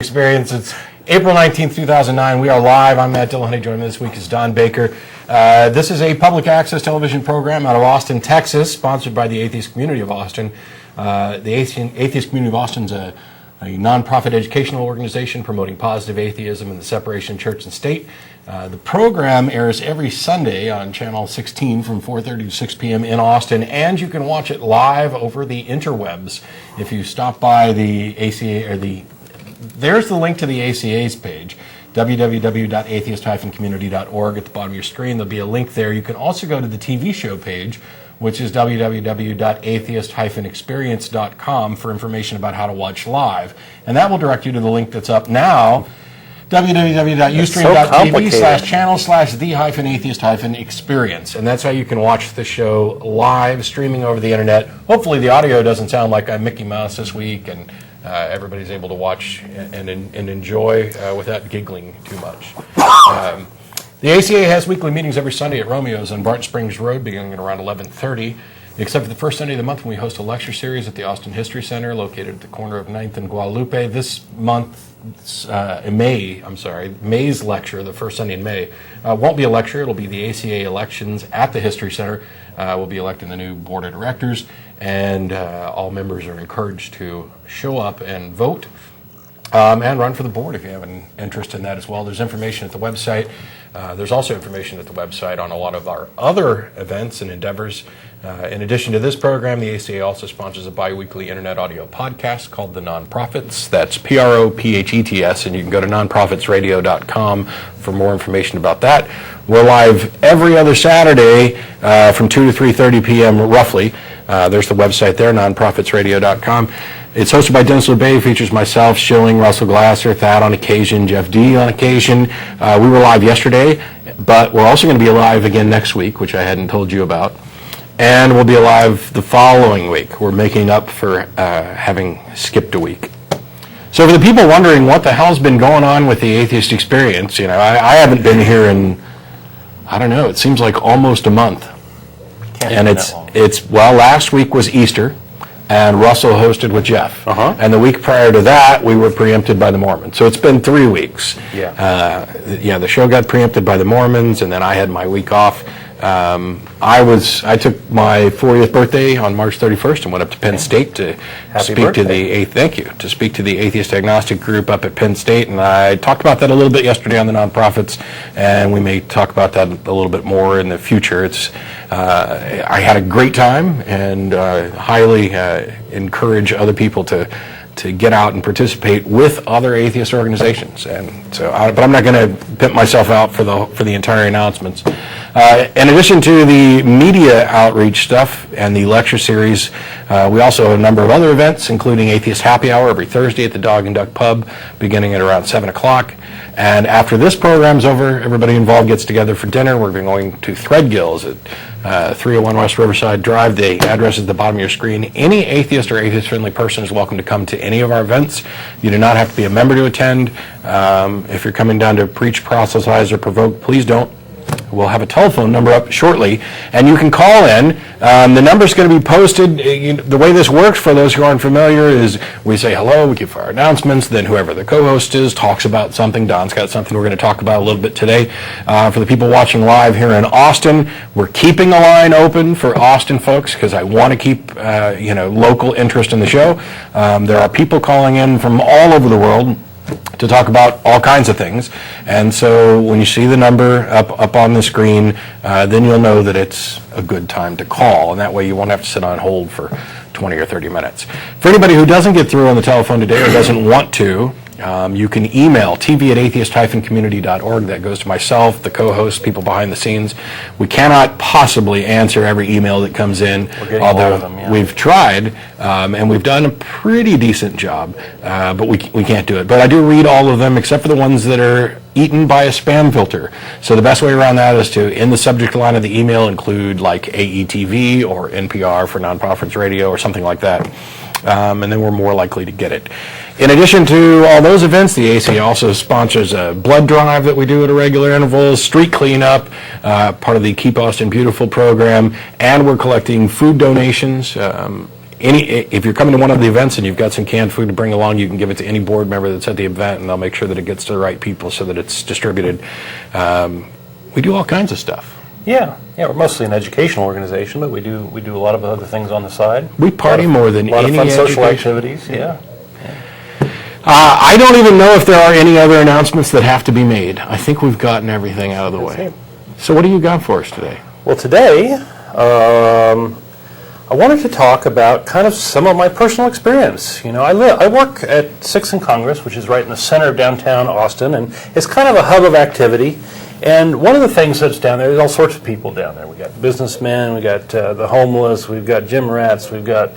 Experience. It's April 19th, 2009. We are live. I'm Matt Dillahunty. Joining me this week is Don Baker. This is a public access television program out of Austin, Texas, sponsored by the Atheist Community of Austin. The Atheist Community of Austin is a nonprofit educational organization promoting positive atheism and the separation of church and state. The program airs every Sunday on Channel 16 from 4:30 to 6 p.m. in Austin, and you can watch it live over the interwebs. If you stop by the ACA, there's the link to the ACA's page, www.atheist-community.org. At the bottom of your screen, there'll be a link there. You can also go to the TV show page, which is www.atheist-experience.com for information about how to watch live. And that will direct you to the link that's up now, www.ustream.tv/channel/the-atheist-experience. And that's how you can watch the show live, streaming over the internet. Hopefully the audio doesn't sound like I'm Mickey Mouse this week, and everybody's able to watch and enjoy without giggling too much. The ACA has weekly meetings every Sunday at Romeo's on Barton Springs Road, beginning at around 11:30, except for the first Sunday of the month when we host a lecture series at the Austin History Center, located at the corner of 9th and Guadalupe. This month, May's lecture, the first Sunday in May, won't be a lecture. It'll be the ACA elections at the History Center. We'll be electing the new board of directors, and all members are encouraged to show up and vote and run for the board if you have an interest in that as well. There's information at the website. There's also information at the website on a lot of our other events and endeavors. In addition to this program, the ACA also sponsors a bi-weekly internet audio podcast called The Nonprofits. That's PROPHETS, and you can go to nonprofitsradio.com for more information about that. We're live every other Saturday from 2 to 3:30 p.m. roughly. There's the website there, nonprofitsradio.com. It's hosted by Dennis LeBay, features myself, Schilling, Russell Glasser, Thad on occasion, Jeff D on occasion. We were live yesterday, but we're also going to be live again next week, which I hadn't told you about. And we'll be live the following week. We're making up for having skipped a week. So for the people wondering what the hell's been going on with the Atheist Experience, you know, I haven't been here in, I don't know, it seems like almost a month. And well, last week was Easter, and Russell hosted with Jeff. And the week prior to that, we were preempted by the Mormons. So it's been 3 weeks. The show got preempted by the Mormons, and then I had my week off. I took my 40th birthday on March 31st and went up to Penn State to speak to the Atheist Agnostic group up at Penn State, and I talked about that a little bit yesterday on the Nonprofits, and we may talk about that a little bit more in the future. I had a great time, and highly encourage other people to get out and participate with other atheist organizations. And so, but I'm not going to pimp myself out for the entire announcements. In addition to the media outreach stuff and the lecture series, we also have a number of other events, including Atheist Happy Hour every Thursday at the Dog and Duck Pub, beginning at around 7 o'clock. And after this program's over, everybody involved gets together for dinner. We're going to Threadgill's at 301 West Riverside Drive. The address is at the bottom of your screen. Any atheist or atheist-friendly person is welcome to come to any of our events. You do not have to be a member to attend. If you're coming down to preach, proselytize, or provoke, please don't. We'll have a telephone number up shortly, and you can call in. The number's going to be posted. The way this works, for those who aren't familiar, is we say hello, we give our announcements, then whoever the co-host is talks about something. Don's got something we're going to talk about a little bit today. For the people watching live here in Austin, we're keeping a line open for Austin folks because I want to keep local interest in the show. There are people calling in from all over the world to talk about all kinds of things, and so when you see the number up on the screen, then you'll know that it's a good time to call, and that way you won't have to sit on hold for 20 or 30 minutes. For anybody who doesn't get through on the telephone today or doesn't want to, you can email tv@atheist-community.org. That goes to myself, the co-host, people behind the scenes. We cannot possibly answer every email that comes in, although we've tried, and we've done a pretty decent job, but we can't do it. But I do read all of them except for the ones that are eaten by a spam filter. So the best way around that is to, in the subject line of the email, include like AETV or NPR for Nonprofits Radio or something like that. And then we're more likely to get it. In addition to all those events, the ACA also sponsors a blood drive that we do at a regular interval, street cleanup, part of the Keep Austin Beautiful program, and we're collecting food donations if you're coming to one of the events and you've got some canned food to bring along, you can give it to any board member that's at the event, and they'll make sure that it gets to the right people so that it's distributed. We do all kinds of stuff. Yeah, we're mostly an educational organization, but we do a lot of other things on the side. We party more than any A lot of fun social education. activities, yeah. I don't even know if there are any other announcements that have to be made. I think we've gotten everything out of the way. So what do you got for us today? Well, today, I wanted to talk about kind of some of my personal experience. You know, I work at 6th and Congress, which is right in the center of downtown Austin, and it's kind of a hub of activity. And one of the things that's down there, there's all sorts of people down there. We got businessmen, we got the homeless, we've got gym rats, we've got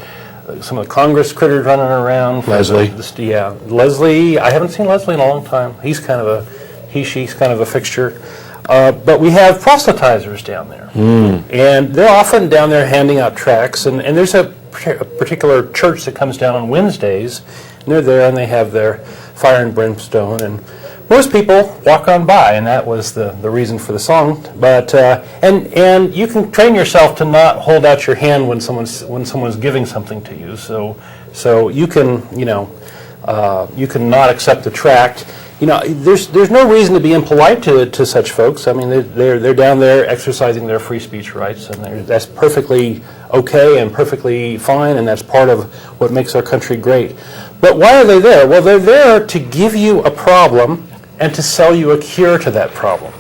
some of the Congress critters running around. Leslie. Leslie. I haven't seen Leslie in a long time. He's kind of she's kind of a fixture. But we have proselytizers down there. And they're often down there handing out tracts. And there's a particular church that comes down on Wednesdays. And they're there and they have their fire and brimstone. And most people walk on by, and that was the reason for the song. But and you can train yourself to not hold out your hand when someone's giving something to you. So you can you can not accept the tract. You know, there's no reason to be impolite to such folks. I mean, they're down there exercising their free speech rights, and that's perfectly okay and perfectly fine, and that's part of what makes our country great. But why are they there? Well, they're there to give you a problem and to sell you a cure to that problem.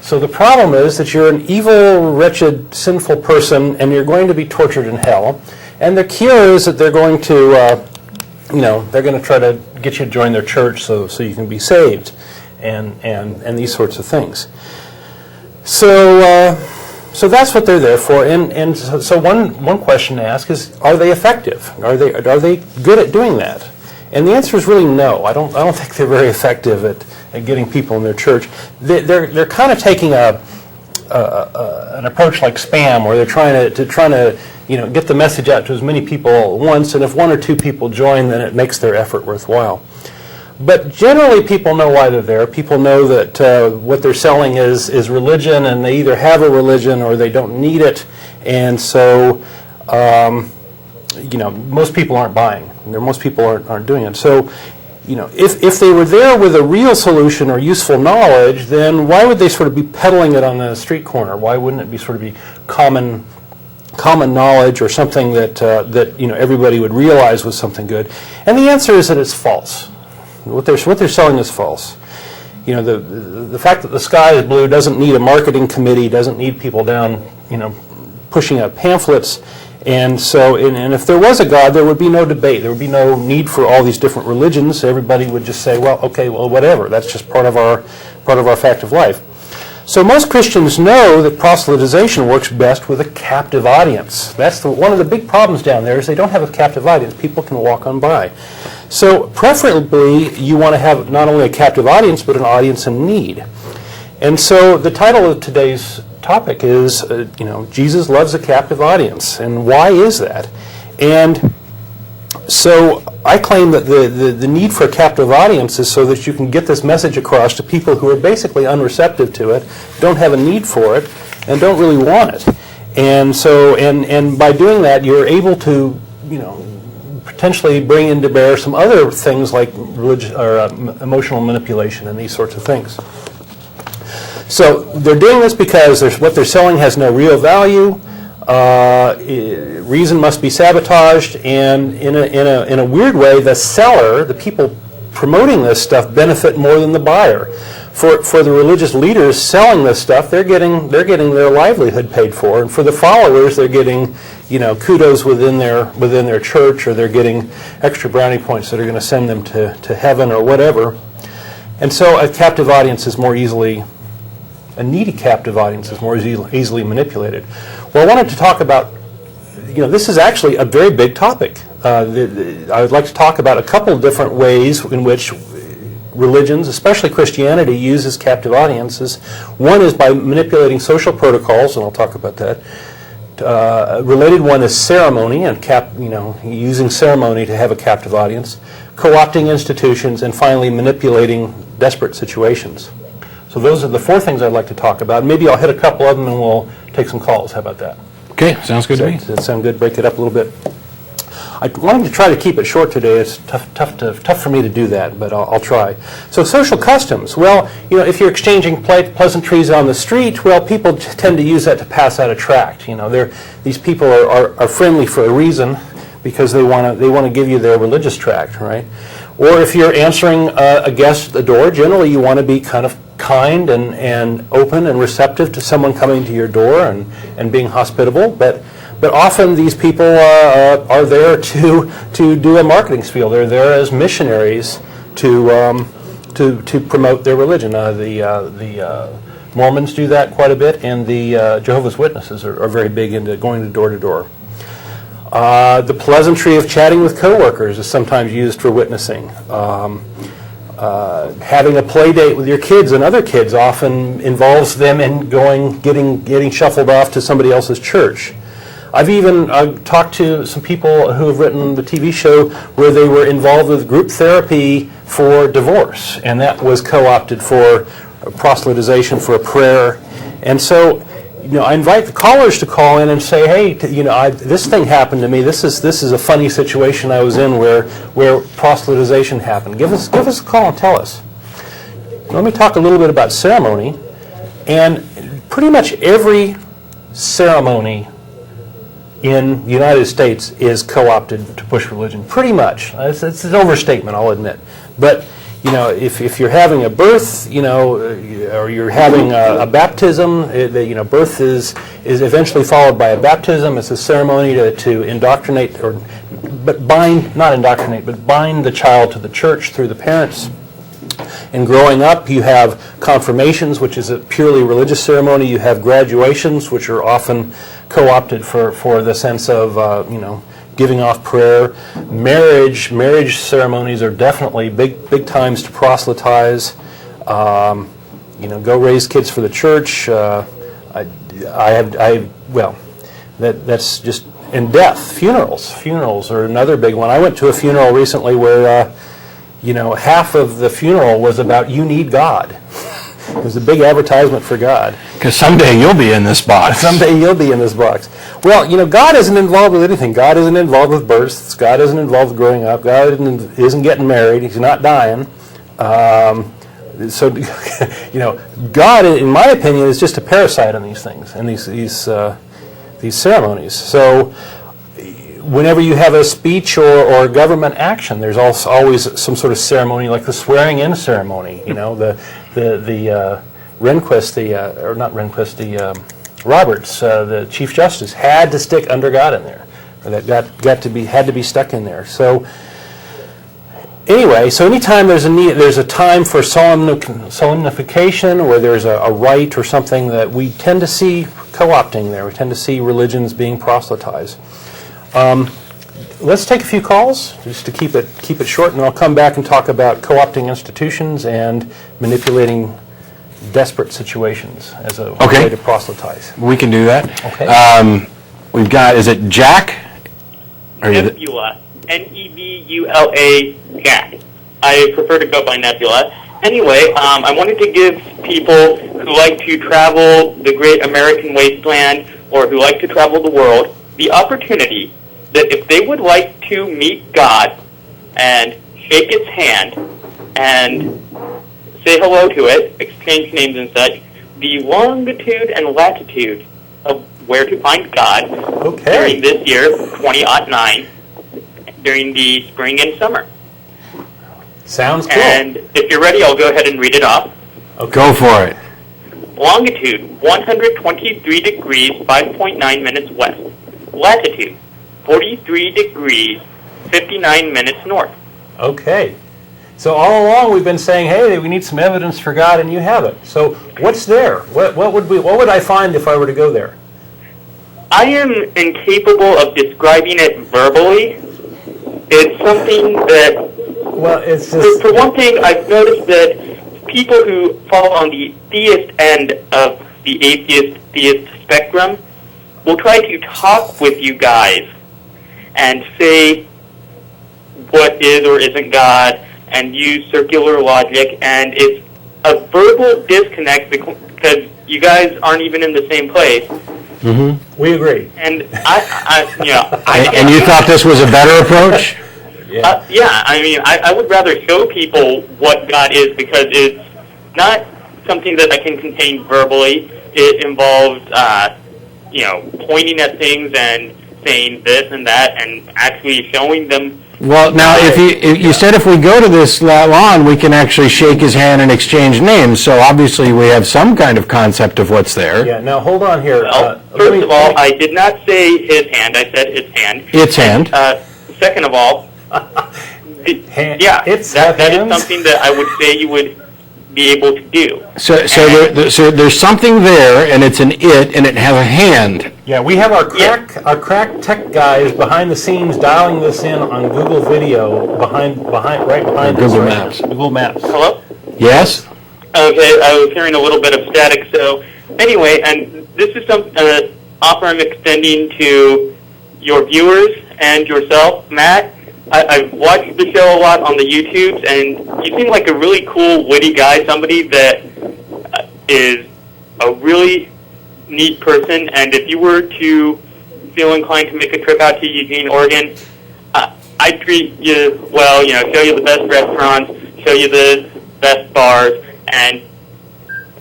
So the problem is that you're an evil, wretched, sinful person, and you're going to be tortured in hell. And the cure is that they're going to, they're going to try to get you to join their church so you can be saved, and these sorts of things. So that's what they're there for. And so one question to ask is, are they effective? Are they good at doing that? And the answer is really no. I don't think they're very effective at getting people in their church. They're kind of taking an approach like spam, where they're trying to get the message out to as many people at once, and if one or two people join, then it makes their effort worthwhile. But generally, people know why they're there. People know that what they're selling is religion, and they either have a religion or they don't need it, and so most people aren't buying. Most people aren't doing it. So, if they were there with a real solution or useful knowledge, then why would they sort of be peddling it on the street corner? Why wouldn't it be sort of be common knowledge or something that everybody would realize was something good? And the answer is that it's false. What they're selling is false. The fact that the sky is blue doesn't need a marketing committee, doesn't need people down, pushing out pamphlets. And so, and if there was a God, there would be no debate. There would be no need for all these different religions. Everybody would just say, well, okay, well, whatever. That's just part of our fact of life. So most Christians know that proselytization works best with a captive audience. That's one of the big problems down there is they don't have a captive audience. People can walk on by. So preferably, you want to have not only a captive audience, but an audience in need. And so the title of today's topic is, Jesus loves a captive audience. And why is that? And so I claim that the need for a captive audience is so that you can get this message across to people who are basically unreceptive to it, don't have a need for it, and don't really want it. And so, and by doing that, you're able to, potentially bring into bear some other things like religious or emotional manipulation and these sorts of things. So they're doing this because what they're selling has no real value. Reason must be sabotaged, and in a weird way, the seller, the people promoting this stuff, benefit more than the buyer. For the religious leaders selling this stuff, they're getting their livelihood paid for, and for the followers, they're getting kudos within their church, or they're getting extra brownie points that are going to send them to heaven or whatever. And so a captive audience is more easily. A needy captive audience is more easily manipulated. Well, I wanted to talk about, this is actually a very big topic. I would like to talk about a couple of different ways in which religions, especially Christianity, uses captive audiences. One is by manipulating social protocols, and I'll talk about that. A related one is ceremony, and using ceremony to have a captive audience, co-opting institutions, and finally manipulating desperate situations. So those are the four things I'd like to talk about. Maybe I'll hit a couple of them and we'll take some calls. How about that? Okay, sounds good to me. Does that sound good? Break it up a little bit. I wanted to try to keep it short today. It's tough for me to do that, but I'll try. So social customs. Well, if you're exchanging pleasantries on the street, well, people tend to use that to pass out a tract. These people are friendly for a reason, because they want to give you their religious tract, right? Or if you're answering a guest at the door, generally you want to be kind of kind and open and receptive to someone coming to your door and being hospitable. But often these people are there to do a marketing spiel. They're there as missionaries to promote their religion. The Mormons do that quite a bit, and the Jehovah's Witnesses are very big into going door to door. The pleasantry of chatting with coworkers is sometimes used for witnessing. Having a play date with your kids and other kids often involves them in getting shuffled off to somebody else's church. I've even talked to some people who have written the TV show where they were involved with group therapy for divorce, and that was co-opted for proselytization, for a prayer. And so, I invite the callers to call in and say, hey, this thing happened to me. This is a funny situation I was in where proselytization happened. Give us a call and tell us. Let me talk a little bit about ceremony. And pretty much every ceremony in the United States is co-opted to push religion. Pretty much. It's an overstatement, I'll admit. But if you're having a birth, or you're having a baptism, birth is eventually followed by a baptism. It's a ceremony to indoctrinate, but bind the child to the church through the parents. And growing up, you have confirmations, which is a purely religious ceremony. You have graduations, which are often co-opted for the sense of, giving off prayer. Marriage ceremonies are definitely big times to proselytize. Go raise kids for the church. That's just, and death. Funerals are another big one. I went to a funeral recently where, half of the funeral was about you need God. It was a big advertisement for God. Because someday you'll be in this box. Someday you'll be in this box. Well, God isn't involved with anything. God isn't involved with births. God isn't involved with growing up. God isn't getting married. He's not dying. So, God, in my opinion, is just a parasite on these things and these ceremonies. So, whenever you have a speech or government action, there's also always some sort of ceremony, like the swearing-in ceremony. The Roberts, the Chief Justice, had to stick under God in there. That had to be stuck in there. So anyway, so anytime there's a time for solemnification, or there's a rite or something, that we tend to see co-opting there. We tend to see religions being proselytized. Let's take a few calls just to keep it short, and I'll come back and talk about co-opting institutions and manipulating desperate situations as a way to proselytize. We can do that. Okay. We've got, is it Jack? Nebula, Nebula Jack. I prefer to go by Nebula. Anyway, I wanted to give people who like to travel the great American wasteland, or who like to travel the world, the opportunity that if they would like to meet God and shake its hand and say hello to it, exchange names and such, the longitude and latitude of where to find God during this year, 2009, during the spring and summer. Sounds cool. And if you're ready, I'll go ahead and read it off. Okay. Go for it. Longitude, 123 degrees, 5.9 minutes west. Latitude, 43 degrees, 59 minutes north. Okay. So all along we've been saying, hey, we need some evidence for God, and you have it. So what's there? What would I find if I were to go there? I am incapable of describing it verbally. It's something that, it's just, for one thing, I've noticed that people who fall on the theist end of the atheist-theist spectrum will try to talk with you guys and say what is or isn't God and use circular logic, and it's a verbal disconnect because you guys aren't even in the same place. We agree. And And you thought this was a better approach? I mean, I would rather show people what God is, because it's not something that I can contain verbally. It involves, pointing at things and saying this and that, and actually showing them. Well, now, if you said if we go to this lawn, we can actually shake his hand and exchange names, so obviously we have some kind of concept of what's there. Yeah, now hold on here. Well, first of all, I did not say his hand, I said its hand. Its hand. Second of all, that is something that I would say you would be able to do. So there's something there, and it's an it, and it has a hand. Yeah, we have our crack tech guys behind the scenes dialing this in on Google Video right behind Google Maps. Google Maps. Hello? Yes? Okay, I was hearing a little bit of static. So anyway, and this is some offer I'm extending to your viewers and yourself, Matt. I've watched the show a lot on the YouTubes, and you seem like a really cool, witty guy, somebody that is a really neat person. And if you were to feel inclined to make a trip out to Eugene, Oregon, I'd treat you well, show you the best restaurants, show you the best bars, and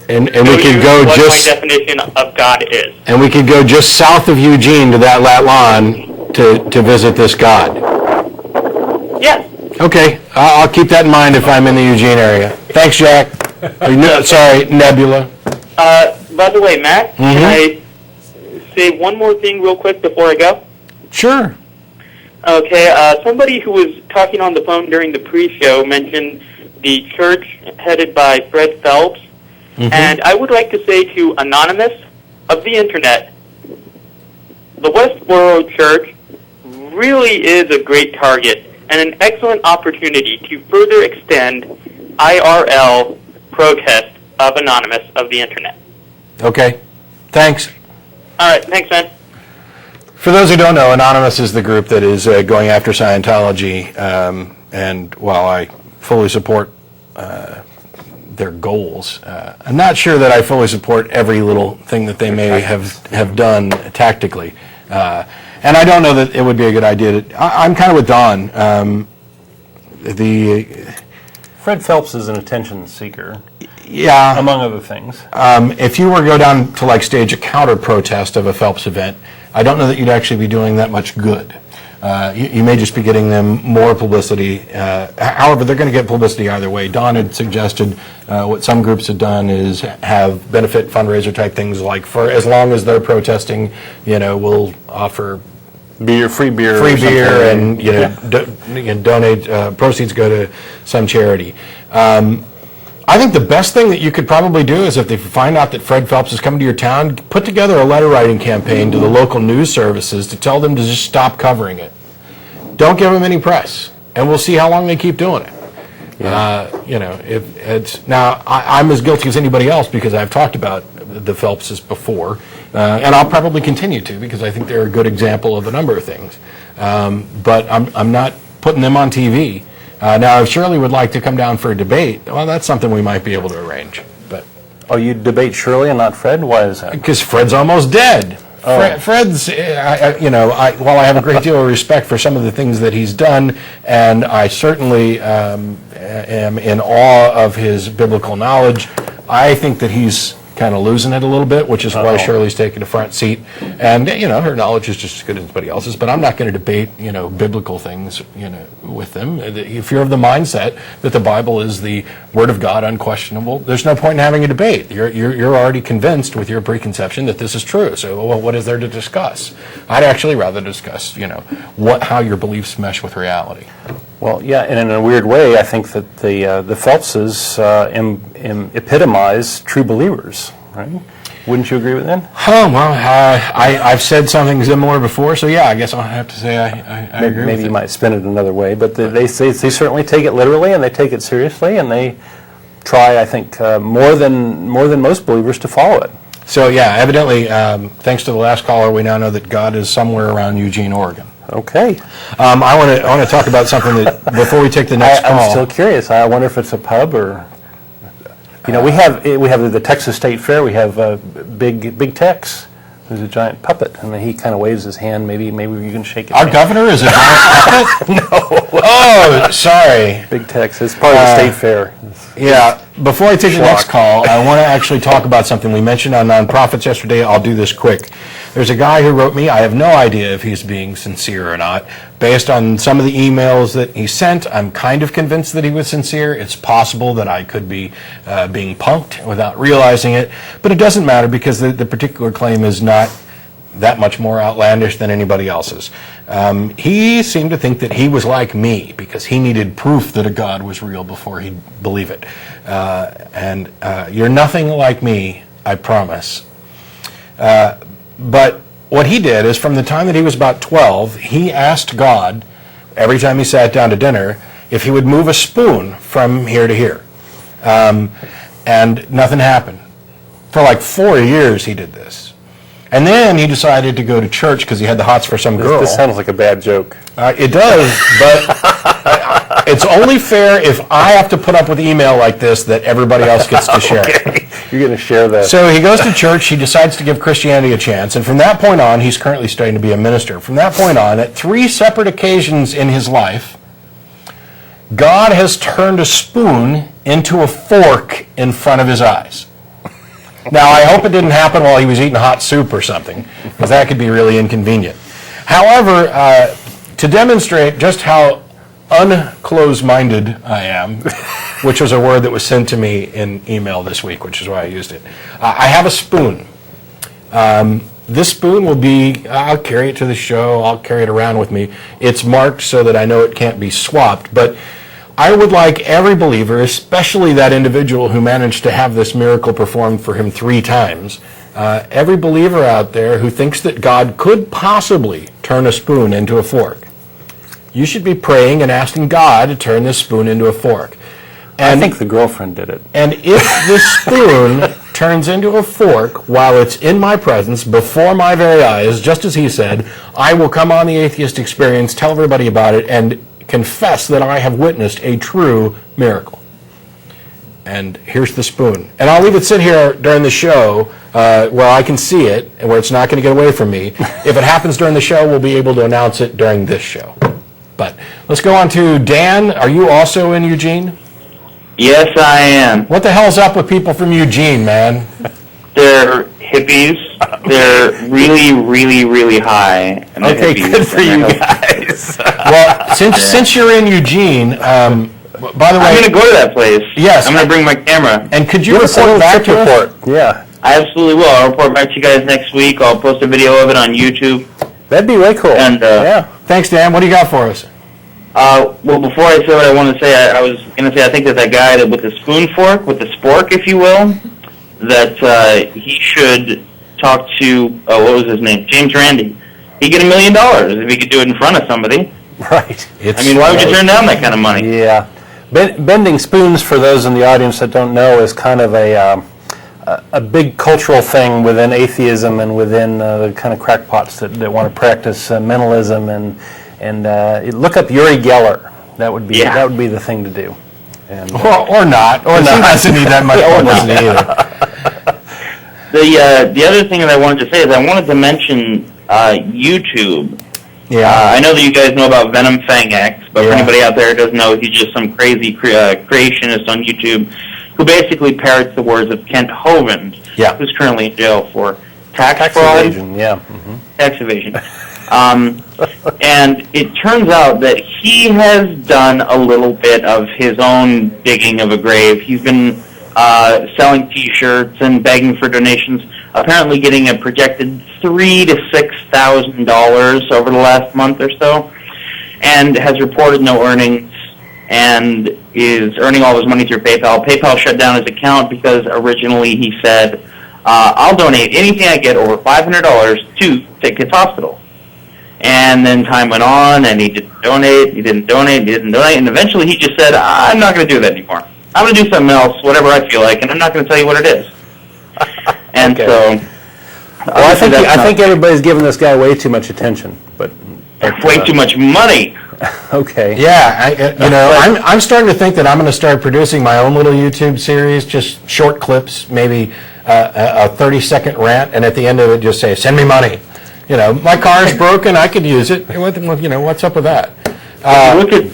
we could go what just my definition of God is. And we could go just south of Eugene to that lawn to visit this God. Yes. Okay, I'll keep that in mind if I'm in the Eugene area. Thanks, Jack. Sorry, Nebula. By the way, Matt, can I say one more thing real quick before I go? Sure. Okay, somebody who was talking on the phone during the pre-show mentioned the church headed by Fred Phelps, and I would like to say to Anonymous of the Internet, the Westboro Church really is a great target and an excellent opportunity to further extend IRL protest of Anonymous of the Internet. Okay, thanks. All right, thanks, man. For those who don't know, Anonymous is the group that is going after Scientology, and while I fully support their goals, I'm not sure that I fully support every little thing that they may have done tactically. And I don't know that it would be a good idea I'm kind of with Don. Fred Phelps is an attention seeker, Yeah. among other things. If you were to go down to stage a counter protest of a Phelps event, I don't know that you'd actually be doing that much good. You may just be getting them more publicity. However, they're going to get publicity either way. Don had suggested what some groups have done is have benefit fundraiser type things, like for as long as they're protesting, we'll offer free beer, and donate proceeds go to some charity. I think the best thing that you could probably do is if they find out that Fred Phelps is coming to your town, put together a letter writing campaign to the local news services to tell them to just stop covering it. Don't give them any press, and we'll see how long they keep doing it. If it's now, I'm as guilty as anybody else because I've talked about the Phelpses before, and I'll probably continue to because I think they're a good example of a number of things. But I'm not putting them on TV. Now, if Shirley would like to come down for a debate, well, that's something we might be able to arrange. But you debate Shirley and not Fred? Why is that? Because Fred's almost dead. Fred's, while I have a great deal of respect for some of the things that he's done, and I certainly am in awe of his biblical knowledge, I think that he's kind of losing it a little bit, which is why Shirley's taking a front seat. And, her knowledge is just as good as anybody else's, but I'm not going to debate, biblical things, with them. If you're of the mindset that the Bible is the Word of God, unquestionable, there's no point in having a debate. You're already convinced with your preconception that this is true. So, what is there to discuss? I'd actually rather discuss, how your beliefs mesh with reality. Well, yeah, and in a weird way, I think that the Phelpses epitomize true believers, right? Wouldn't you agree with that? Oh, well, I've said something similar before, so yeah, I guess I'll have to say I agree with it. Maybe you might spin it another way, but they certainly take it literally, and they take it seriously, and they try, I think, more than most believers to follow it. So yeah, evidently, thanks to the last caller, we now know that God is somewhere around Eugene, Oregon. Okay. I want to talk about something that before we take the next call. I'm still curious. I wonder if it's a pub or, we have the Texas State Fair. We have big Tex who's a giant puppet, and then he kind of waves his hand. Maybe you can shake it. Our governor is a giant puppet? No. Oh, sorry. Big Tex. It's part of the state fair. Yeah. Before I take the next Shock. call, I want to actually talk about something we mentioned on Nonprofits yesterday. I'll do this quick. There's a guy who wrote me. I have no idea if he's being sincere or not. Based on some of the emails that he sent, I'm kind of convinced that he was sincere. It's possible that I could be being punked without realizing it, but it doesn't matter because the particular claim is not that much more outlandish than anybody else's. He seemed to think that he was like me because he needed proof that a God was real before he'd believe it. And you're nothing like me, I promise. But what he did is from the time that he was about 12, he asked God, every time he sat down to dinner, if he would move a spoon from here to here. And nothing happened. For like 4 years he did this. And then he decided to go to church because he had the hots for some girl. This sounds like a bad joke. It does, but it's only fair if I have to put up with email like this that everybody else gets to share. Okay. You're going to share that. So he goes to church, he decides to give Christianity a chance, and from that point on, he's currently studying to be a minister. From that point on, at 3 separate occasions in his life, God has turned a spoon into a fork in front of his eyes. Now, I hope it didn't happen while he was eating hot soup or something, because that could be really inconvenient. However, to demonstrate just how unclose-minded I am, which was a word that was sent to me in email this week, which is why I used it, I have a spoon. This spoon will be, I'll carry it to the show, I'll carry it around with me. It's marked so that I know it can't be swapped, but I would like every believer, especially that individual who managed to have this miracle performed for him 3 times, every believer out there who thinks that God could possibly turn a spoon into a fork, you should be praying and asking God to turn this spoon into a fork. And I think the girlfriend did it. And if this spoon turns into a fork while it's in my presence, before my very eyes, just as he said, I will come on the Atheist Experience, tell everybody about it, and confess that I have witnessed a true miracle. And here's the spoon. And I'll leave it sit here during the show where I can see it and where it's not going to get away from me. If it happens during the show, we'll be able to announce it during this show. But let's go on to Dan. Are you also in Eugene? Yes, I am. What the hell's up with people from Eugene, man? They're hippies. They're really, really, really high. And they're Okay, hippies, good for and you they're guys. Well, since you're in Eugene, by the way, I'm going to go to that place. Yes. I'm going to bring my camera. and could you Give us a little report back trip to us? report. Yeah, I absolutely will. I'll report back to you guys next week. I'll post a video of it on YouTube. that'd be way cool. And, yeah. Thanks, Dan. What do you got for us? Well, before I say what I want to say, I was going to say I think that guy that with the spoon fork, with the spork, if you will, that he should talk to, what was his name? James Randi. He'd get $1 million if he could do it in front of somebody. Right. It's, I mean, why would you turn down that kind of money? Yeah. Bending spoons, for those in the audience that don't know, is kind of a big cultural thing within atheism and within the kind of crackpots that want to practice mentalism and look up Uri Geller. That would be the thing to do. And, or not. Or not. He doesn't need that much publicity either. The other thing that I wanted to say is I wanted to mention YouTube. Yeah. I know that you guys know about VenomFangX, but for anybody out there who doesn't know, he's just some crazy creationist on YouTube who basically parrots the words of Kent Hovind, who's currently in jail for tax fraud. Evasion, yeah. Mm-hmm. Tax evasion. And it turns out that he has done a little bit of his own digging of a grave. He's been selling T-shirts and begging for donations, apparently getting a projected $3,000 to $6,000 over the last month or so, and has reported no earnings and is earning all his money through PayPal. PayPal shut down his account because originally he said, I'll donate anything I get over $500 to Sick Kids Hospital. And then time went on, and he didn't donate, and eventually he just said, I'm not going to do that anymore. I'm going to do something else, whatever I feel like, and I'm not going to tell you what it is. And so... Well, I think everybody's giving this guy way too much attention, but way too much money. Okay. Yeah, I'm starting to think that I'm going to start producing my own little YouTube series, just short clips, maybe a 30-second rant, and at the end of it just say, "Send me money." You know, my car's broken. I could use it. You know, what's up with that? Look at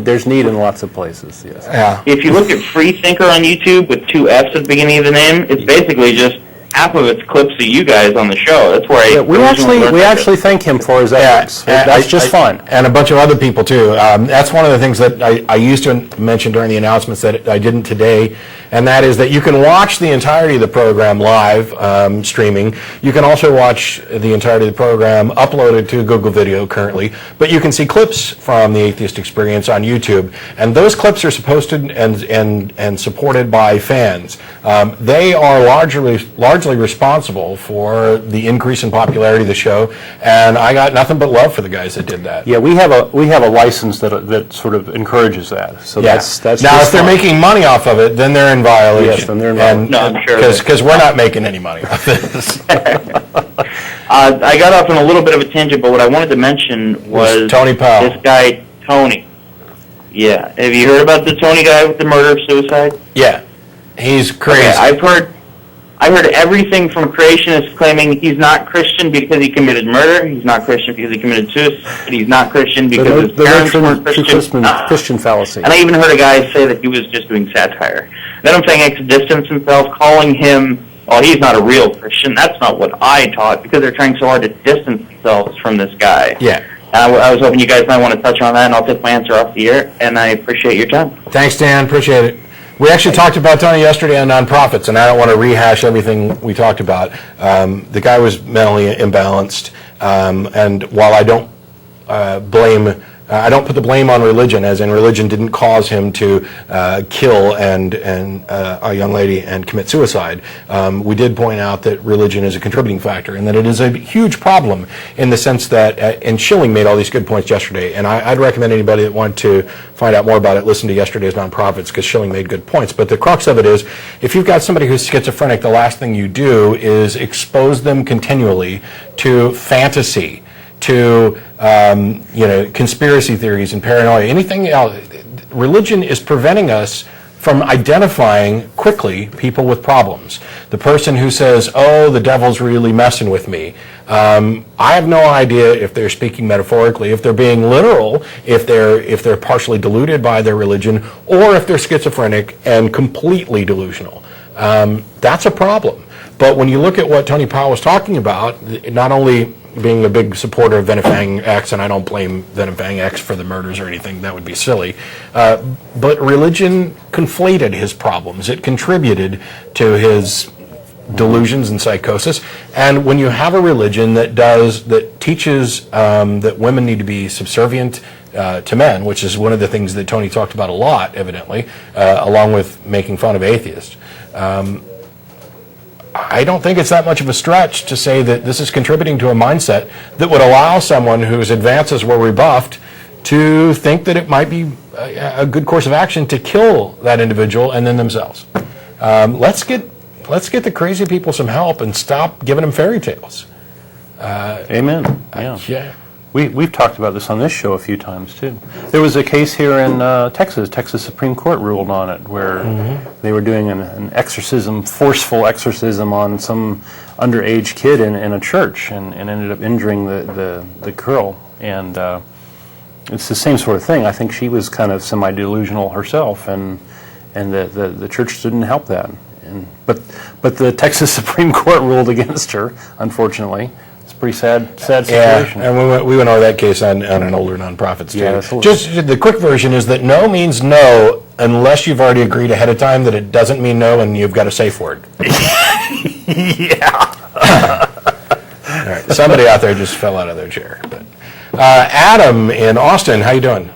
There's need in lots of places, yes. Yeah. If you look at Freethinker on YouTube with 2 F's at the beginning of the name, it's basically just half of it's clips of you guys on the show. That's where We actually thank him for his efforts. That's just fun. And a bunch of other people, too. That's one of the things that I used to mention during the announcements that I didn't today, and that is that you can watch the entirety of the program live streaming. You can also watch the entirety of the program uploaded to Google Video currently, but you can see clips from the Atheist Experience on YouTube, and those clips are supposed to and supported by fans. They are largely responsible for the increase in popularity of the show, and I got nothing but love for the guys that did that. Yeah, we have a license that sort of encourages that. So that's now if they're making money off of it, then they're in violation. Yes, then they're in violation. No, I'm sure. Because we're not making any money off this. I got off on a little bit of a tangent, but what I wanted to mention was Tony Powell. This guy, Tony. Yeah. Have you heard about the Tony guy with the murder-suicide? Yeah, he's crazy. Okay, I heard everything from creationists claiming he's not Christian because he committed murder, he's not Christian because he committed suicide, he's not Christian because his parents weren't Christian. Christian fallacy. And I even heard a guy say that he was just doing satire. VenomFangX distanced himself, calling him, "Oh, he's not a real Christian." That's not what I taught, because they're trying so hard to distance themselves from this guy. Yeah. I was hoping you guys might want to touch on that, and I'll take my answer off the air, and I appreciate your time. Thanks, Dan. Appreciate it. We actually talked about Tony yesterday on nonprofits, and I don't want to rehash everything we talked about. The guy was mentally imbalanced, and while I don't I don't put the blame on religion, as in religion didn't cause him to kill and a young lady and commit suicide. We did point out that religion is a contributing factor, and that it is a huge problem in the sense that, and Schilling made all these good points yesterday, and I'd recommend anybody that wanted to find out more about it, listen to yesterday's Nonprofits, because Schilling made good points. But the crux of it is, if you've got somebody who's schizophrenic, the last thing you do is expose them continually to fantasy, to conspiracy theories and paranoia, anything else. Religion is preventing us from identifying quickly people with problems. The person who says, "Oh, the devil's really messing with me," I have no idea if they're speaking metaphorically, if they're being literal, if they're partially deluded by their religion, or if they're schizophrenic and completely delusional. That's a problem. But when you look at what Tony Powell was talking about, not only being a big supporter of VenomFangX, and I don't blame VenomFangX for the murders or anything, that would be silly, but religion conflated his problems. It contributed to his delusions and psychosis. And when you have a religion that teaches that women need to be subservient to men, which is one of the things that Tony talked about a lot, evidently, along with making fun of atheists, I don't think it's that much of a stretch to say that this is contributing to a mindset that would allow someone whose advances were rebuffed to think that it might be a good course of action to kill that individual and then themselves. Let's get the crazy people some help and stop giving them fairy tales. Amen. Yeah. We've talked about this on this show a few times, too. There was a case here in Texas. Texas Supreme Court ruled on it, where they were doing an exorcism, forceful exorcism on some underage kid in a church, and ended up injuring the girl. And it's the same sort of thing. I think she was kind of semi-delusional herself, and the church didn't help that. But the Texas Supreme Court ruled against her, unfortunately. Pretty sad situation. Yeah, and we went over that case on an older Nonprofits too. Yeah, just the quick version is that no means no unless you've already agreed ahead of time that it doesn't mean no and you've got a safe word. Yeah. All right, somebody out there just fell out of their chair. But Adam in Austin, how you doing?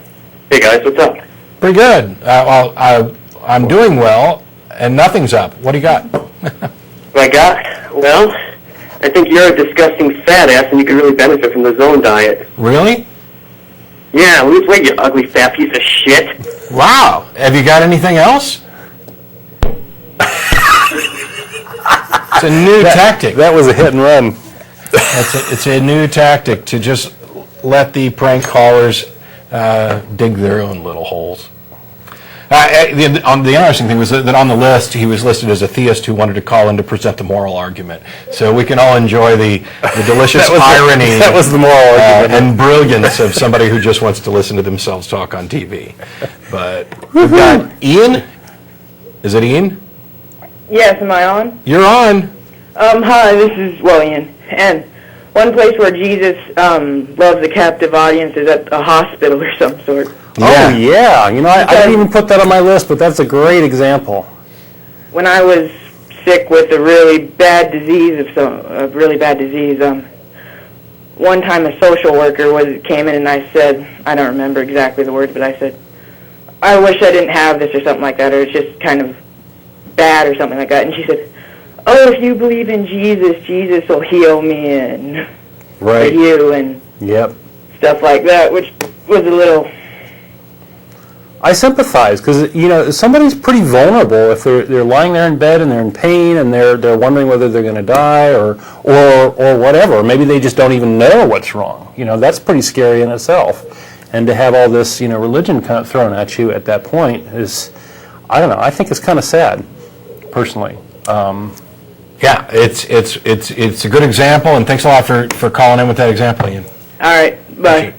Hey guys, what's up? Pretty good. I'm doing well, and nothing's up. What do you got? What I got? Well, I think you're a disgusting fat ass and you could really benefit from the zone diet. Really? Yeah, lose weight, you ugly fat piece of shit. Wow. Have you got anything else? It's a new tactic. That was a hit and run. It's a new tactic to just let the prank callers dig their own little holes. The interesting thing was that on the list, he was listed as a theist who wanted to call in to present the moral argument. So we can all enjoy the delicious irony That was the moral argument. and brilliance of somebody who just wants to listen to themselves talk on TV. But we've got Ian. Is it Ian? Yes, am I on? You're on. Hi, this is Ian. And one place where Jesus loves a captive audience is at a hospital or some sort. Oh, yeah. I didn't even put that on my list, but that's a great example. When I was sick with a really bad disease, one time a social worker came in and I said, I don't remember exactly the words, but I said, I wish I didn't have this or something like that, or it's just kind of bad or something like that. And she said, oh, if you believe in Jesus, Jesus will heal me and for you and stuff like that, which was a little... I sympathize because somebody's pretty vulnerable if they're lying there in bed and they're in pain and they're wondering whether they're going to die or whatever. Maybe they just don't even know what's wrong. That's pretty scary in itself. And to have all this religion kind of thrown at you at that point is, I don't know. I think it's kind of sad, personally. Yeah, it's a good example, and thanks a lot for calling in with that example, Ian. All right, bye.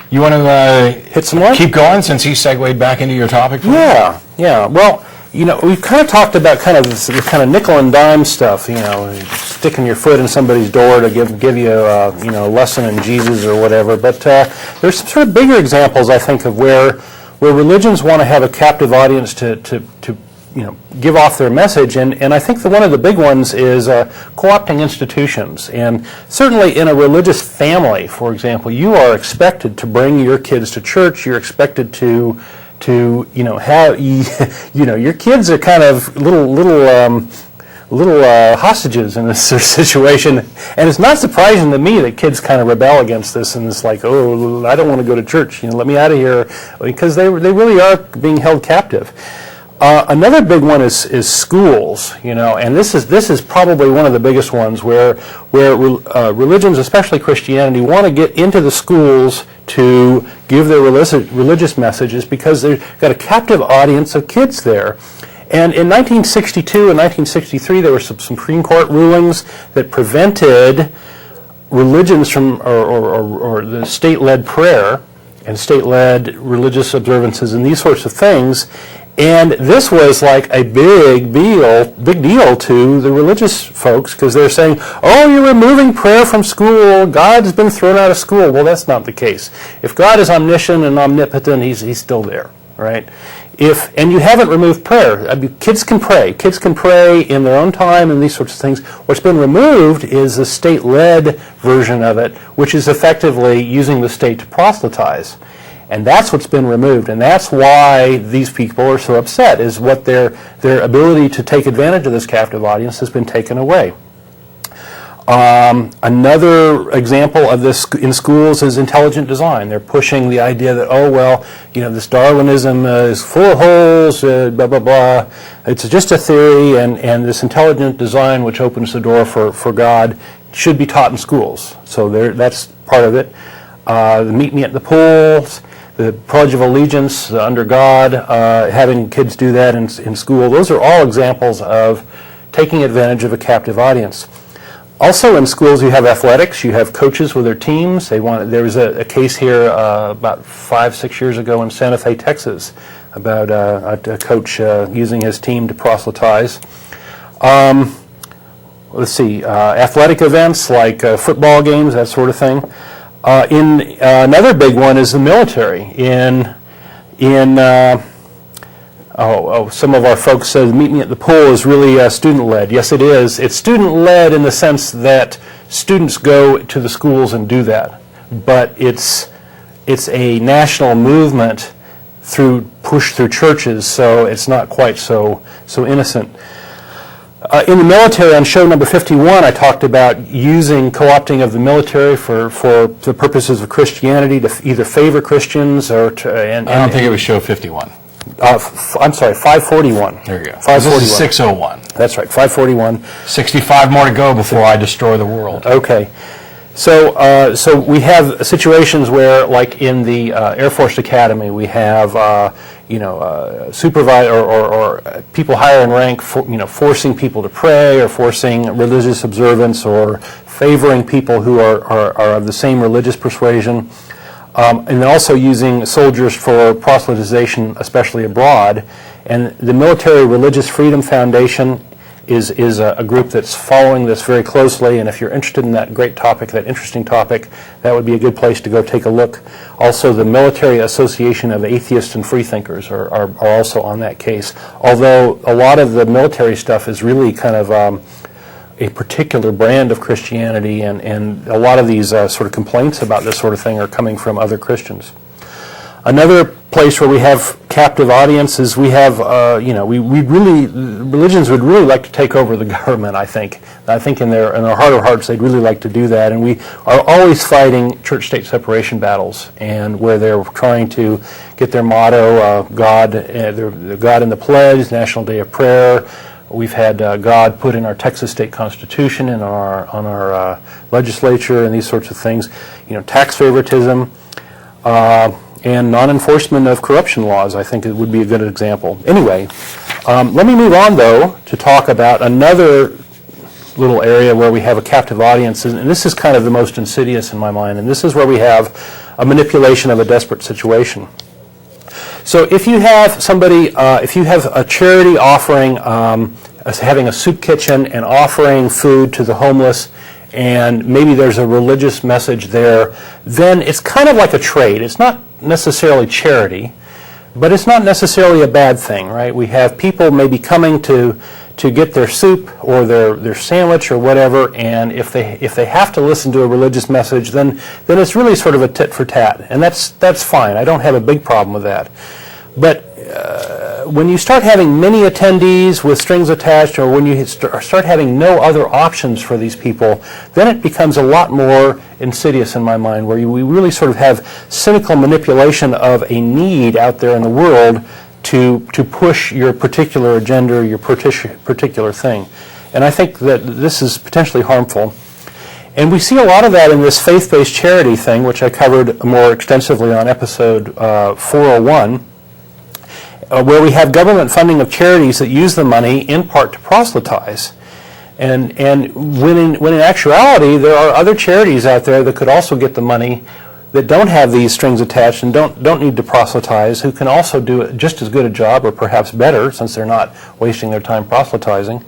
You want to hit some more? Keep going since he segued back into your topic? Yeah. Well, we've kind of talked about kind of this kind of nickel and dime stuff. Sticking your foot in somebody's door to give you a lesson in Jesus or whatever. But there's some sort of bigger examples, I think, of where religions want to have a captive audience to give off their message, and I think one of the big ones is co-opting institutions. And certainly in a religious family, for example, you are expected to bring your kids to church. You're expected to have your kids are kind of little hostages in this situation, and it's not surprising to me that kids kind of rebel against this, and it's like, oh, I don't want to go to church. Let me out of here, because they really are being held captive. Another big one is schools, and this is probably one of the biggest ones where religions, especially Christianity, want to get into the schools to give their religious messages because they've got a captive audience of kids there. And in 1962 and 1963, there were some Supreme Court rulings that prevented religions from or the state-led prayer and state-led religious observances and these sorts of things. And this was like a big deal to the religious folks because they're saying, oh, you're removing prayer from school. God's been thrown out of school. Well, that's not the case. If God is omniscient and omnipotent, he's still there, right? And you haven't removed prayer. Kids can pray. Kids can pray in their own time and these sorts of things. What's been removed is the state-led version of it, which is effectively using the state to proselytize. And that's what's been removed, and that's why these people are so upset, is what their ability to take advantage of this captive audience has been taken away. Another example of this in schools is intelligent design. They're pushing the idea that, this Darwinism is full of holes, blah, blah, blah. It's just a theory, and this intelligent design, which opens the door for God, should be taught in schools. So that's part of it. The meet me at the pools, the Pledge of Allegiance under God, having kids do that in school. Those are all examples of taking advantage of a captive audience. Also in schools, you have athletics. You have coaches with their teams. There was a case here about 5-6 years ago in Santa Fe, Texas, about a coach using his team to proselytize. Athletic events like football games, that sort of thing. Another big one is the military. Some of our folks said Meet Me at the Pool is really student-led. Yes, it is. It's student-led in the sense that students go to the schools and do that. But it's a national movement pushed through churches, so it's not quite so innocent. In the military, on show number 51, I talked about using co-opting of the military for the purposes of Christianity to either favor Christians or to... I don't think it was show 51. I'm sorry, 541. There you go. 541. This is 601. That's right, 541. 65 more to go before I destroy the world. Okay. So we have situations where, like in the Air Force Academy, we have supervise or people higher in rank, forcing people to pray or forcing religious observance or favoring people who are of the same religious persuasion, and also using soldiers for proselytization, especially abroad. And the Military Religious Freedom Foundation is a group that's following this very closely, and if you're interested in that great topic, that interesting topic, that would be a good place to go take a look. Also, the Military Association of Atheists and Freethinkers are also on that case, although a lot of the military stuff is really kind of a particular brand of Christianity, and a lot of these sort of complaints about this sort of thing are coming from other Christians. Another place where we have captive audiences, we have, religions would really like to take over the government, I think. I think in their heart of hearts, they'd really like to do that. And we are always fighting church-state separation battles, and where they're trying to get their motto, God in the Pledge, National Day of Prayer. We've had God put in our Texas state constitution and on our legislature and these sorts of things. Tax favoritism. And non-enforcement of corruption laws, I think it would be a good example. Anyway, let me move on, though, to talk about another little area where we have a captive audience, and this is kind of the most insidious in my mind, and this is where we have a manipulation of a desperate situation. So if you have somebody, if you have a charity offering, having a soup kitchen and offering food to the homeless, and maybe there's a religious message there, then it's kind of like a trade. It's not necessarily charity, but it's not necessarily a bad thing, right? We have people maybe coming to get their soup or their sandwich or whatever, and if they have to listen to a religious message, then it's really sort of a tit for tat, and that's fine. I don't have a big problem with that. But when you start having many attendees with strings attached, or when you start having no other options for these people, then it becomes a lot more insidious in my mind, where we really sort of have cynical manipulation of a need out there in the world to push your particular agenda, your particular thing. And I think that this is potentially harmful. And we see a lot of that in this faith-based charity thing, which I covered more extensively on episode 401, where we have government funding of charities that use the money in part to proselytize. And when in actuality, there are other charities out there that could also get the money that don't have these strings attached and don't need to proselytize, who can also do just as good a job, or perhaps better, since they're not wasting their time proselytizing,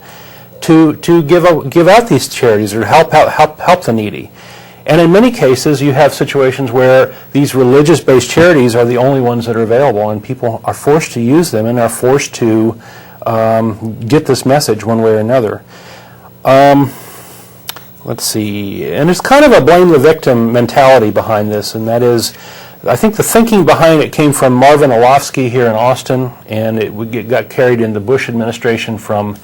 to give out these charities or help the needy. And in many cases, you have situations where these religious-based charities are the only ones that are available, and people are forced to use them and are forced to get this message one way or another. Let's see. And it's kind of a blame the victim mentality behind this, and that is, I think the thinking behind it came from Marvin Olofsky here in Austin, and it got carried in the Bush administration from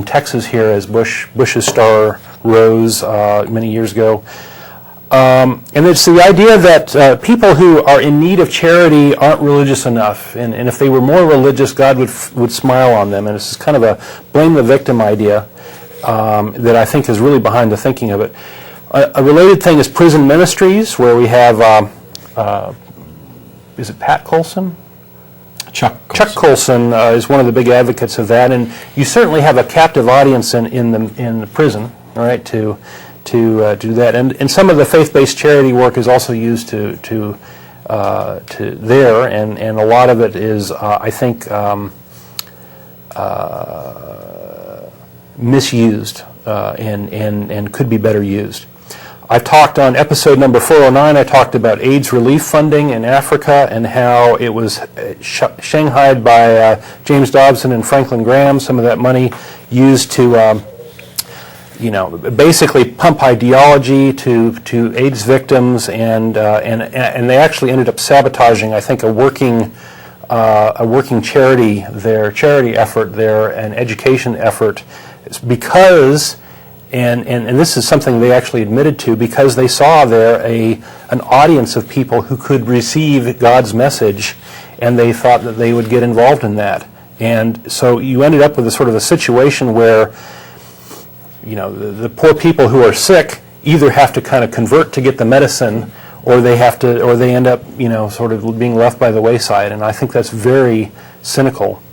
Texas here as Bush's star rose many years ago. And it's the idea that people who are in need of charity aren't religious enough, and if they were more religious, God would smile on them. And it's kind of a blame the victim idea that I think is really behind the thinking of it. A related thing is prison ministries, where we have, is it Pat Colson? Chuck Colson is one of the big advocates of that, and you certainly have a captive audience in the prison, right, to do that, and some of the faith-based charity work is also used to there, and a lot of it is I think misused and could be better used. I've talked on episode number 409. I talked about AIDS relief funding in Africa and how it was shanghaied by James Dobson and Franklin Graham. Some of that money used to basically pump ideology to AIDS victims, and they actually ended up sabotaging, I think, a working charity effort there, an education effort, because, and this is something they actually admitted to, because they saw there an audience of people who could receive God's message, and they thought that they would get involved in that. And so you ended up with a sort of a situation where the poor people who are sick either have to kind of convert to get the medicine, or they end up, sort of being left by the wayside. And I think that's very cynical.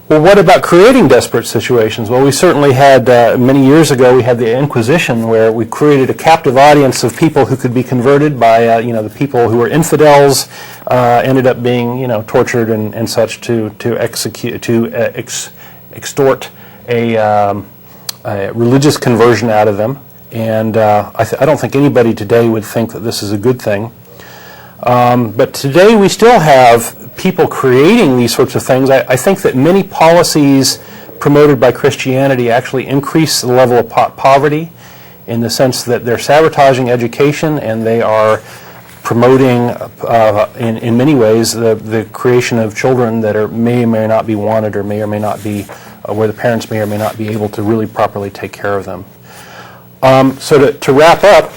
Well, what about creating desperate situations? Well, we certainly had, many years ago, we had the Inquisition, where we created a captive audience of people who could be converted by, the people who were infidels, ended up being, tortured and such to extort a religious conversion out of them. And I don't think anybody today would think that this is a good thing. But today we still have people creating these sorts of things. I think that many policies promoted by Christianity actually increase the level of poverty, in the sense that they're sabotaging education and they are promoting, in many ways, the creation of children that may or may not be wanted, or may not be, where the parents may or may not be able to really properly take care of them. So to wrap up,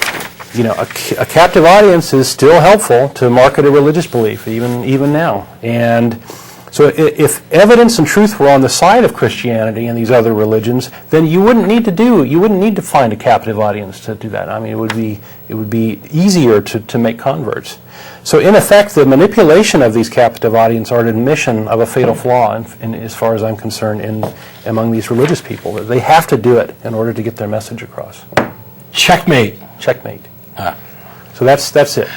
a captive audience is still helpful to market a religious belief, even now. And so if evidence and truth were on the side of Christianity and these other religions, then you wouldn't need to find a captive audience to do that. I mean, it would be easier to make converts. So in effect, the manipulation of these captive audiences are an admission of a fatal flaw, as far as I'm concerned, among these religious people. They have to do it in order to get their message across. Checkmate. So that's it.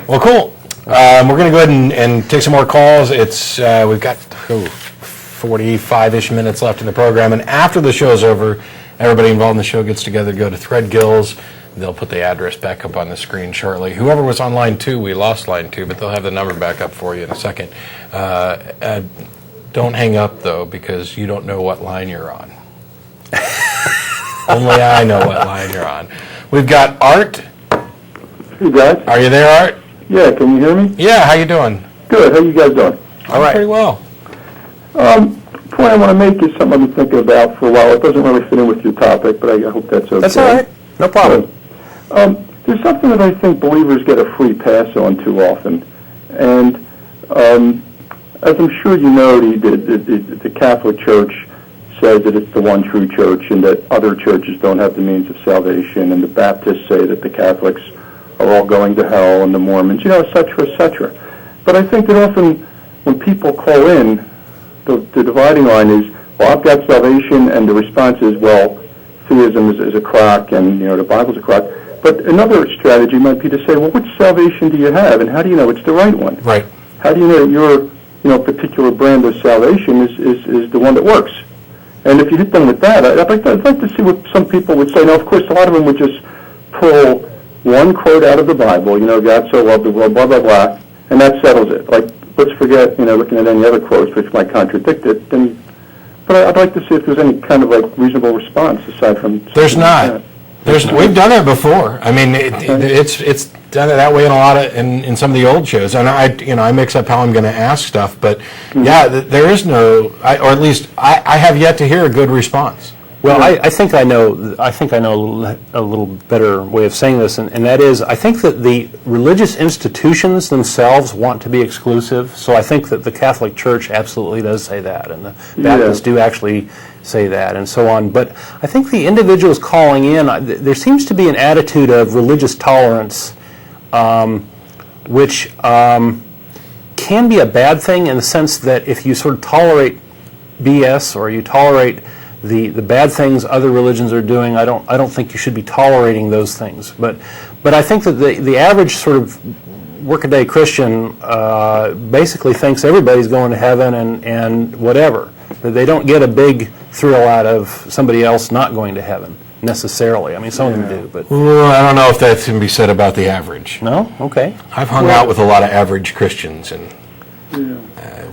Well, cool. We're going to go ahead and take some more calls. We've got 45-ish minutes left in the program, and after the show's over, everybody involved in the show gets together, go to Threadgills. They'll put the address back up on the screen shortly. Whoever was on line 2, we lost line 2, but they'll have the number back up for you in a second. Don't hang up, though, because you don't know what line you're on. Only I know what line you're on. We've got Art. Hey, guys. Are you there, Art? Yeah, can you hear me? Yeah, how you doing? Good. How you guys doing? All right. Pretty well. Point I want to make is something I've been thinking about for a while. It doesn't really fit in with your topic, but I hope that's okay. That's all right. No problem. There's something that I think believers get a free pass on too often. And as I'm sure you know, the Catholic Church says that it's the one true church and that other churches don't have the means of salvation, and the Baptists say that the Catholics are all going to hell, and the Mormons, et cetera, et cetera. But I think that often when people call in, the dividing line is, well, I've got salvation, and the response is, well, theism is a crock, and the Bible's a crock. But another strategy might be to say, well, which salvation do you have, and how do you know it's the right one? Right. How do you know that your particular brand of salvation is the one that works? And if you hit them with that, I'd like to see what some people would say. Now, of course, a lot of them would just pull one quote out of the Bible, God so loved the world, blah, blah, blah, and that settles it. Like, let's forget, looking at any other quotes which might contradict it. But I'd like to see if there's any kind of reasonable response aside from... There's not. We've done it before. I mean, it's done it that way in some of the old shows, and I mix up how I'm going to ask stuff. But yeah, there is no, or at least I have yet to hear a good response. Well, I think I know a little better way of saying this, and that is, I think that the religious institutions themselves want to be exclusive. So I think that the Catholic Church absolutely does say that, and the Baptists do actually say that, and so on. But I think the individuals calling in, there seems to be an attitude of religious tolerance, which can be a bad thing in the sense that if you sort of tolerate BS, or you tolerate the bad things other religions are doing, I don't think you should be tolerating those things. But I think that the average sort of workaday Christian basically thinks everybody's going to heaven and whatever. They don't get a big thrill out of somebody else not going to heaven necessarily. I mean, some of them do, but I don't know if that can be said about the average. No? Okay. I've hung out with a lot of average Christians, and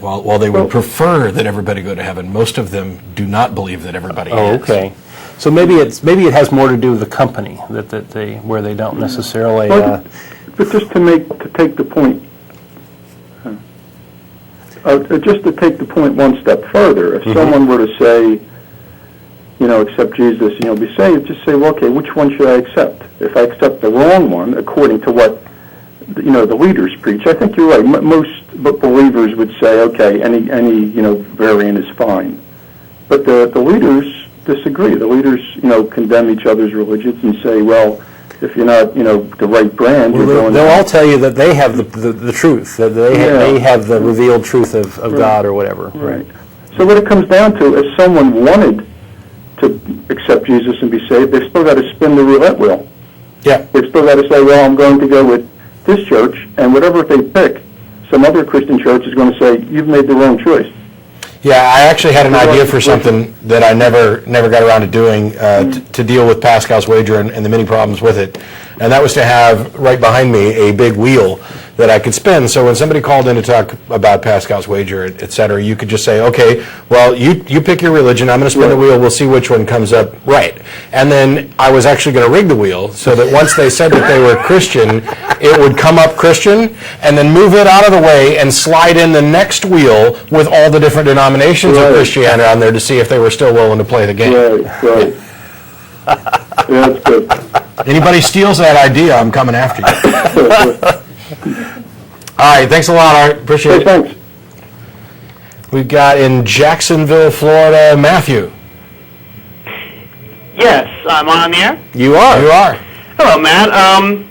while they would prefer that everybody go to heaven, most of them do not believe that everybody is. Oh, okay. So maybe it has more to do with the company where they don't necessarily. But just to take the point. Just to take the point one step further, if someone were to say, accept Jesus, be saved, just say, well, okay, which one should I accept? If I accept the wrong one, according to what, the leaders preach, I think you're right. Most believers would say, okay, any variant is fine. But the leaders disagree. The leaders, condemn each other's religions and say, well, if you're not, the right brand, you're going. They'll all tell you that they have the truth, that they have the revealed truth of God or whatever. Right. So what it comes down to, if someone wanted to accept Jesus and be saved, they've still got to spin the roulette wheel. Yeah. They've still got to say, well, I'm going to go with this church, and whatever they pick, some other Christian church is going to say, you've made the wrong choice. Yeah, I actually had an idea for something that I never got around to doing to deal with Pascal's wager and the many problems with it. And that was to have right behind me a big wheel that I could spin. So when somebody called in to talk about Pascal's wager, et cetera, you could just say, okay, well, you pick your religion, I'm going to spin the wheel, we'll see which one comes up right. And then I was actually going to rig the wheel so that once they said that they were Christian, it would come up Christian, and then move it out of the way and slide in the next wheel with all the different denominations of Christianity on there to see if they were still willing to play the game. Right. Yeah, that's good. Anybody steals that idea, I'm coming after you. All right, thanks a lot, Art. Appreciate it. Thanks. We've got in Jacksonville, Florida, Matthew. Yes, I'm on the air. You are. You are. Hello, Matt.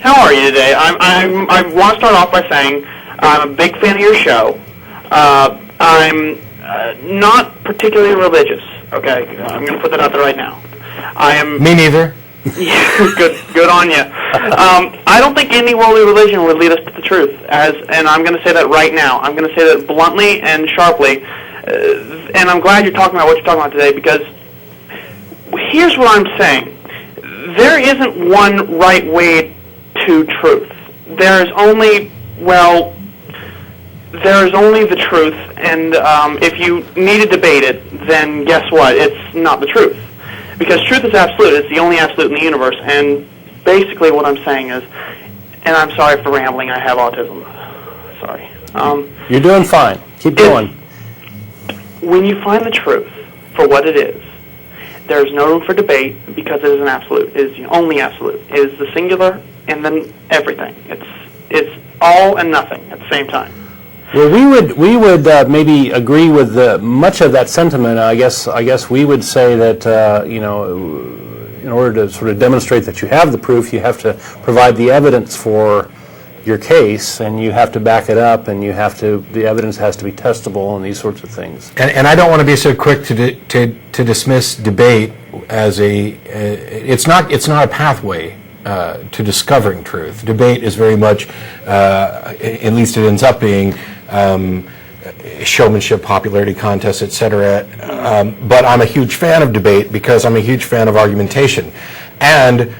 How are you today? I want to start off by saying I'm a big fan of your show. I'm not particularly religious. Okay, I'm going to put that out there right now. I am. Me neither. Good on you. I don't think any worldly religion would lead us to the truth, and I'm going to say that right now. I'm going to say that bluntly and sharply, and I'm glad you're talking about what you're talking about today, because here's what I'm saying. There isn't one right way to truth. There is only the truth, and if you need to debate it, then guess what? It's not the truth. Because truth is absolute. It's the only absolute in the universe. And basically what I'm saying is, and I'm sorry for rambling, I have autism. Sorry. You're doing fine. Keep going. When you find the truth for what it is, there's no room for debate because it is an absolute. It is the only absolute. It is the singular and then everything. It's all and nothing at the same time. Well, we would maybe agree with much of that sentiment. I guess we would say that in order to sort of demonstrate that you have the proof, you have to provide the evidence for your case, and you have to back it up, and the evidence has to be testable, and these sorts of things. And I don't want to be so quick to dismiss debate as it's not a pathway to discovering truth. Debate is very much, at least it ends up being, showmanship, popularity contests, etc. But I'm a huge fan of debate because I'm a huge fan of argumentation. And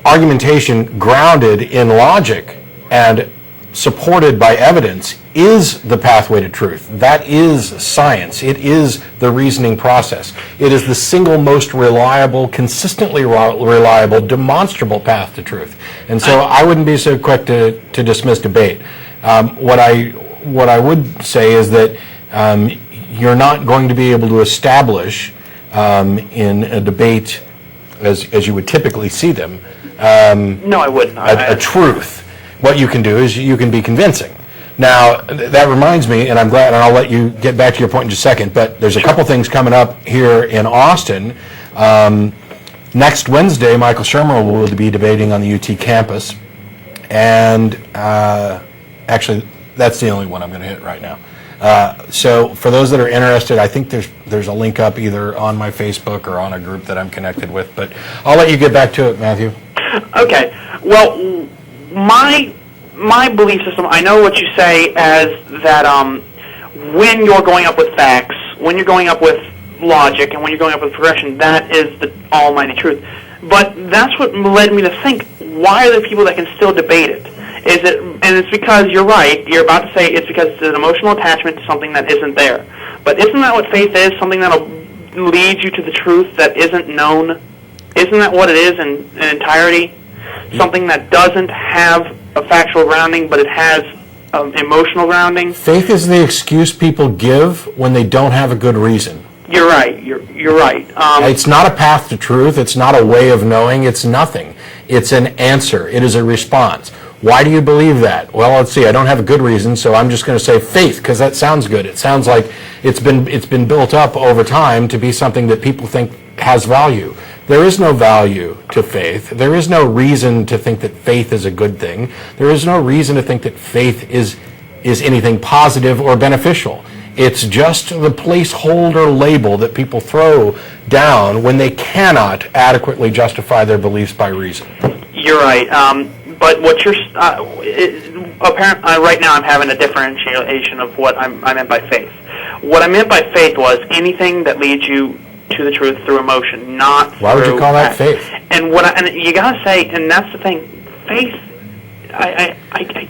argumentation grounded in logic and supported by evidence is the pathway to truth. That is science. It is the reasoning process. It is the single most reliable, consistently reliable, demonstrable path to truth. And so I wouldn't be so quick to dismiss debate. What I would say is that you're not going to be able to establish in a debate, as you would typically see them, No, I wouldn't. a truth. What you can do is you can be convincing. Now, that reminds me, and I'm glad, and I'll let you get back to your point in just a second, but there's a couple things coming up here in Austin. Next Wednesday, Michael Shermer will be debating on the UT campus, and actually, that's the only one I'm going to hit right now. So for those that are interested, I think there's a link up either on my Facebook or on a group that I'm connected with, but I'll let you get back to it, Matthew. Okay. Well, my belief system, I know what you say as that when you're going up with facts, when you're going up with logic, and when you're going up with progression, that is the almighty truth. But that's what led me to think, why are there people that can still debate it? And it's because you're right, you're about to say it's because it's an emotional attachment to something that isn't there. But isn't that what faith is? Something that'll lead you to the truth that isn't known? Isn't that what it is in entirety? Something that doesn't have a factual grounding, but it has emotional grounding. Faith is the excuse people give when they don't have a good reason. You're right. You're right. It's not a path to truth. It's not a way of knowing. It's nothing. It's an answer. It is a response. Why do you believe that? Well, let's see. I don't have a good reason, so I'm just going to say faith because that sounds good. It sounds like it's been built up over time to be something that people think has value. there is no value to faith. There is no reason to think that faith is a good thing. There is no reason to think that faith is anything positive or beneficial. It's just the placeholder label that people throw down when they cannot adequately justify their beliefs by reason. You're right. But what you're apparently right now, I'm having a differentiation of what I meant by faith. What I meant by faith was anything that leads you to the truth through emotion, not Why would you call that faith? And and you gotta say, and that's the thing, faith. I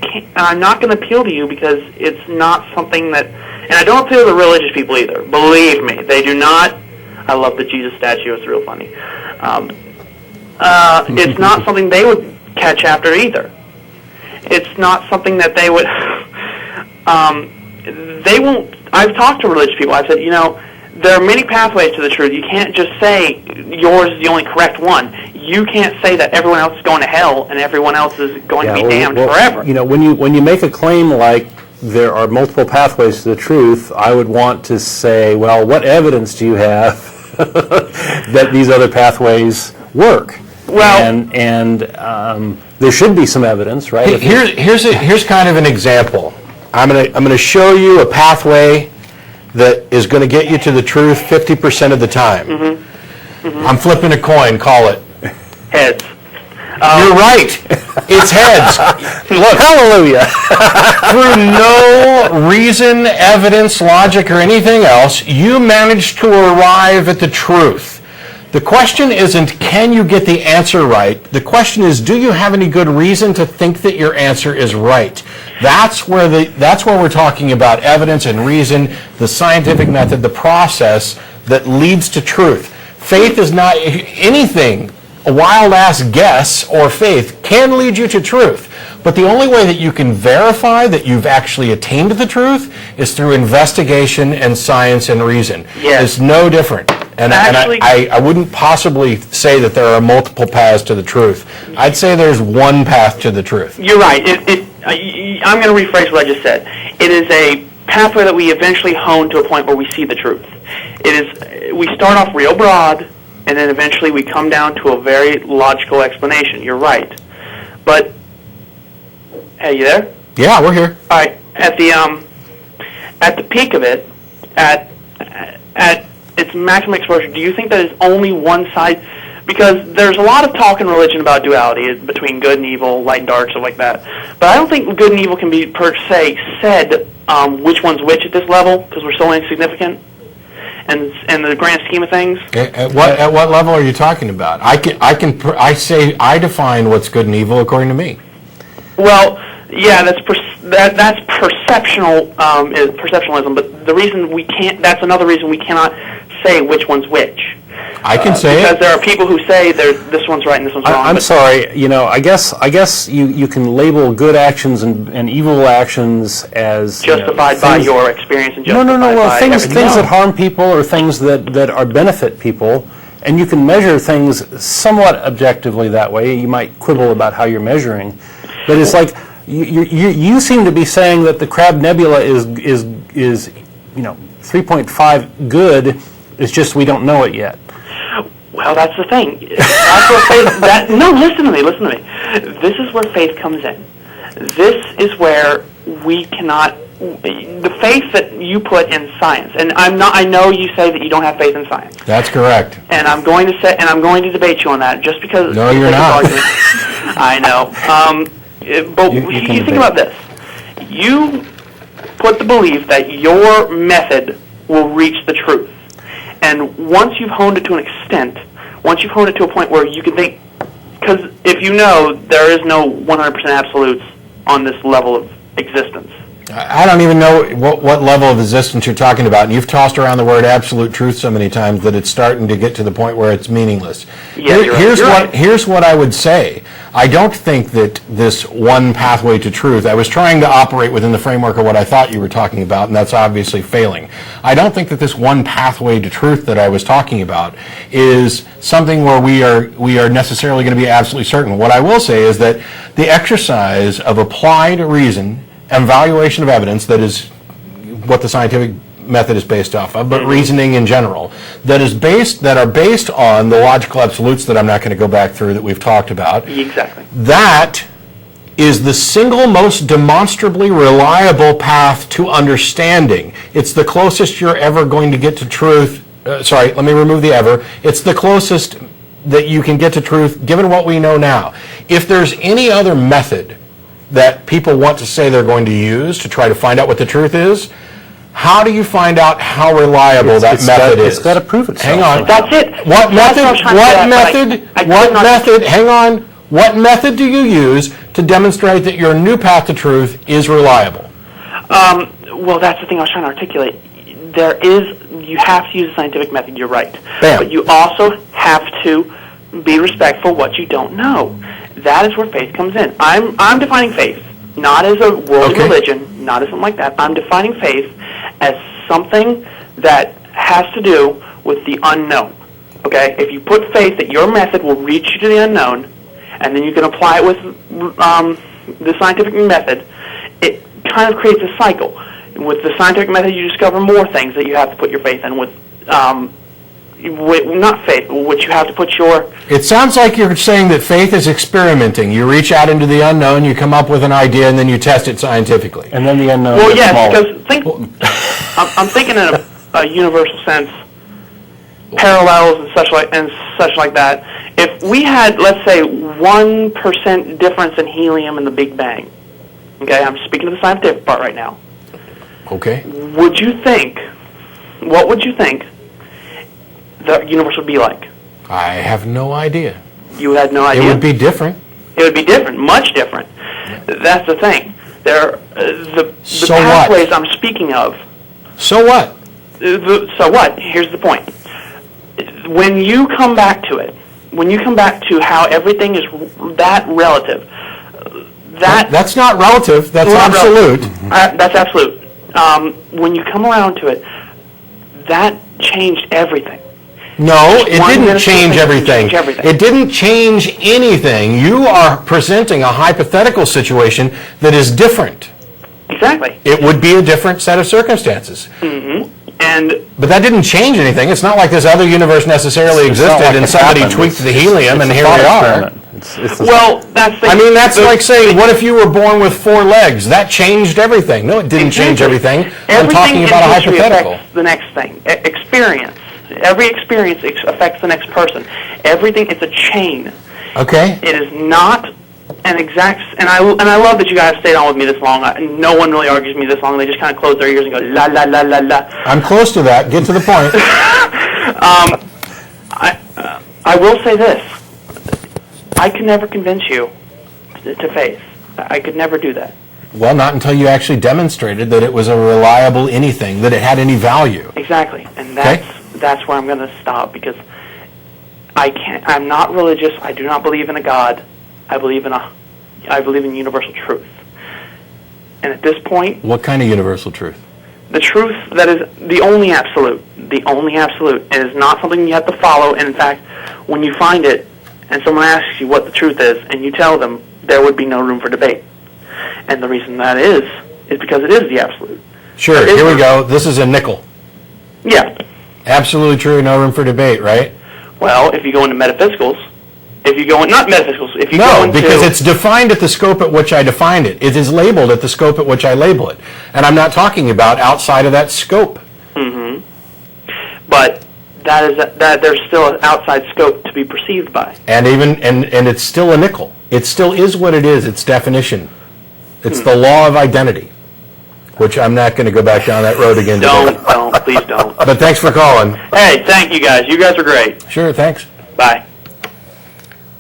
can't. I'm not going to appeal to you because it's not something that, and I don't appeal to religious people either. Believe me, they do not. I love the Jesus statue; it's real funny. It's not something they would catch after either. It's not something that they would. They won't. I've talked to religious people. I've said, there are many pathways to the truth. You can't just say yours is the only correct one. You can't say that everyone else is going to hell and everyone else is going to be damned forever. When you make a claim like there are multiple pathways to the truth, I would want to say, well, what evidence do you have that these other pathways work? Well, and there should be some evidence, right? Here's kind of an example. I'm gonna show you a pathway that is going to get you to the truth 50% of the time. Mm-hmm. Mm-hmm. I'm flipping a coin. Call it. Heads. You're right. It's heads. Look, hallelujah. Through no reason, evidence, logic, or anything else, you managed to arrive at the truth. The question isn't, can you get the answer right? The question is, do you have any good reason to think that your answer is right? That's where we're talking about evidence and reason, the scientific method, the process that leads to truth. Faith is not anything. A wild-ass guess or faith can lead you to truth. But the only way that you can verify that you've actually attained the truth is through investigation and science and reason. Yes. It's no different. And I wouldn't possibly say that there are multiple paths to the truth. I'd say there's one path to the truth. You're right. I'm going to rephrase what I just said. It is a pathway that we eventually hone to a point where we see the truth. We start off real broad, and then eventually we come down to a very logical explanation. You're right. But, hey, you there? Yeah, we're here. All right. At the peak of it, at its maximum exposure, do you think that is only one side? Because there's a lot of talk in religion about duality between good and evil, light and dark, stuff like that. But I don't think good and evil can be per se said which one's which at this level, because we're so insignificant in the grand scheme of things. At what level are you talking about? I define what's good and evil according to me. Well, yeah, that's perceptional is perceptionalism. But the reason we can't, that's another reason we cannot say which one's which. I can say because it. there are people who say this one's right and this one's wrong. I'm sorry. I guess you can label good actions and evil actions as justified by your experience and justified no. Well, by things that harm people or things that are benefit people, and you can measure things somewhat objectively that way. You might quibble about how you're measuring, but it's like you seem to be saying that the Crab Nebula is 3.5 good. It's just we don't know it yet. Well, that's the thing. That's where faith. No, listen to me. This is where faith comes in. This is where we cannot. The faith that you put in science, and I know you say that you don't have faith in science. That's correct. And I'm going to debate you on that, just because. No, you're not. I know. But you think about this. You put the belief that your method will reach the truth. And once you've honed it to an extent, once you've honed it to a point where you can think, because if you know, there is no 100% absolutes on this level of existence. I don't even know what level of existence you're talking about, and you've tossed around the word absolute truth so many times that it's starting to get to the point where it's meaningless. Yeah, Here's what I would say. I don't think that this one pathway to truth, I was trying to operate within the framework of what I thought you were talking about, and that's obviously failing. I don't think that this one pathway to truth that I was talking about is something where we are necessarily going to be absolutely certain. What I will say is that the exercise of applied reason and valuation of evidence, that is what the scientific method is based off of, but reasoning in general, that are based on the logical absolutes that I'm not going to go back through that we've talked about. Exactly. That is the single most demonstrably reliable path to understanding. It's the closest you're ever going to get to truth. Sorry, let me remove the ever. It's the closest that you can get to truth given what we know now. If there's any other method that people want to say they're going to use to try to find out what the truth is, how do you find out how reliable that method is? It's got to prove itself. Hang on. That's it. What That's method? what I was trying to What get at, method? but I could not- Hang on. What method do you use to demonstrate that your new path to truth is reliable? Well, that's the thing I was trying to articulate. You have to use a scientific method, you're right. Bam. But you also have to be respectful of what you don't know. That is where faith comes in. I'm defining faith, not as a worldly religion, not as something like that. I'm defining faith as something that has to do with the unknown. Okay? If you put faith that your method will reach you to the unknown, and then you can apply it with the scientific method, it kind of creates a cycle. With the scientific method, you discover more things that you have to put your faith in. With not faith, which you have to put your... It sounds like you're saying that faith is experimenting. You reach out into the unknown, you come up with an idea, and then you test it scientifically. And then the unknown Well, gets yes, smaller. because I'm thinking in a universal sense, parallels and such like that. If we had, let's say, 1% difference in helium in the Big Bang, okay, I'm speaking to the scientific part right now. Okay. What would you think the universe would be like? I have no idea. You had no idea? It would be different. It would be different, much different. That's the thing. The So pathways what? I'm speaking of. So what? So what? Here's the point. When you come back to it, when you come back to how everything is that relative, That's not relative. That's Not absolute. that's absolute. When you come around to it, that changed everything. No, it One didn't minute change thing everything. change everything. It didn't change anything. You are presenting a hypothetical situation that is different. Exactly. It would be a different set of circumstances. And But that didn't change anything. It's not like this other universe necessarily It's not existed like and it somebody happened. tweaked the helium and It's a here we thought are. experiment. It's well, that's the I mean, that's the- like saying, what if you were born with 4 legs? That changed everything. No, it didn't change everything. I'm talking about a in history hypothetical. affects the next thing. Experience. Every experience affects the next person. Everything. It's a chain. Okay. It is not an exact. And I love that you guys stayed on with me this long. No one really argues with me this long. They just kind of close their ears and go la la la la la. I'm close to that. Get to the point. I will say this. I can never convince you to faith. I could never do that. Well, not until you actually demonstrated that it was a reliable anything, that it had any value. Exactly, and that's where I'm going to stop, because I can't. I'm not religious. I do not believe in a God. I believe in universal truth. And at this point, What kind of universal truth? the truth that is the only absolute. The only absolute. It is not something you have to follow. And in fact, when you find it, and someone asks you what the truth is, and you tell them, there would be no room for debate. And the reason that is because it is the absolute. Sure, It is here we the- go. This is a nickel. Yeah. Absolutely true, no room for debate, right? Well, if you go into metaphysicals, not metaphysicals, if you go No, into... because it's defined at the scope at which I defined it. It is labeled at the scope at which I label it. And I'm not talking about outside of that scope. Mm-hmm. But that there's still an outside scope to be perceived by. And it's still a nickel. It still is what it is, its definition. It's the law of identity, which I'm not going to go back down that road again today. Please don't. But thanks for calling. Hey, thank you guys. You guys are great. Sure, thanks. Bye.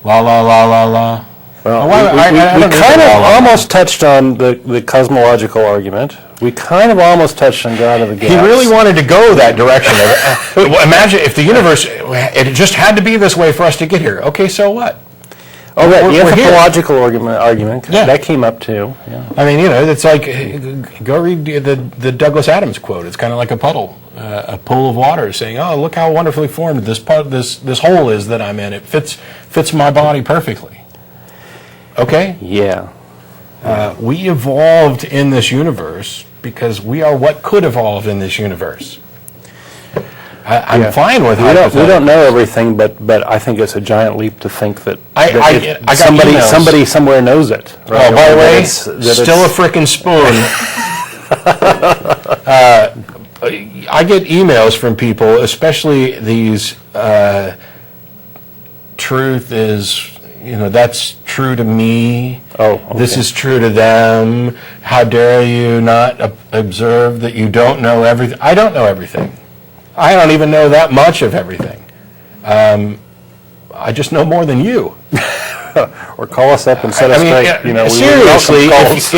La la la la la. Well, Oh, I we don't need kind to of follow that. almost touched on the cosmological argument. We kind of almost touched on God of the gaps. He really wanted to go that direction. Imagine if the universe, it just had to be this way for us to get here. Okay, so what? Oh, right, the we're here. anthropological argument. Yeah. That came up too. Yeah. I mean, it's like, go read the Douglas Adams quote. It's kind of like a puddle, a pool of water, saying, "Oh, look how wonderfully formed this hole is that I'm in. It fits my body perfectly." Okay, Yeah. we evolved in this universe because we are what could evolve in this universe. I'm Yeah. fine with We don't know everything, but I think it's a giant leap to think that, I got emails. somebody somewhere knows it. Right? Oh, by the way, That still a frickin' spoon. I get emails from people, especially these, truth is, that's true to me. Oh, okay. This is true to them. How dare you not observe that you don't know everything? I don't know everything. I don't even know that much of everything. I just know more than you. Or call us up and set us straight. Seriously,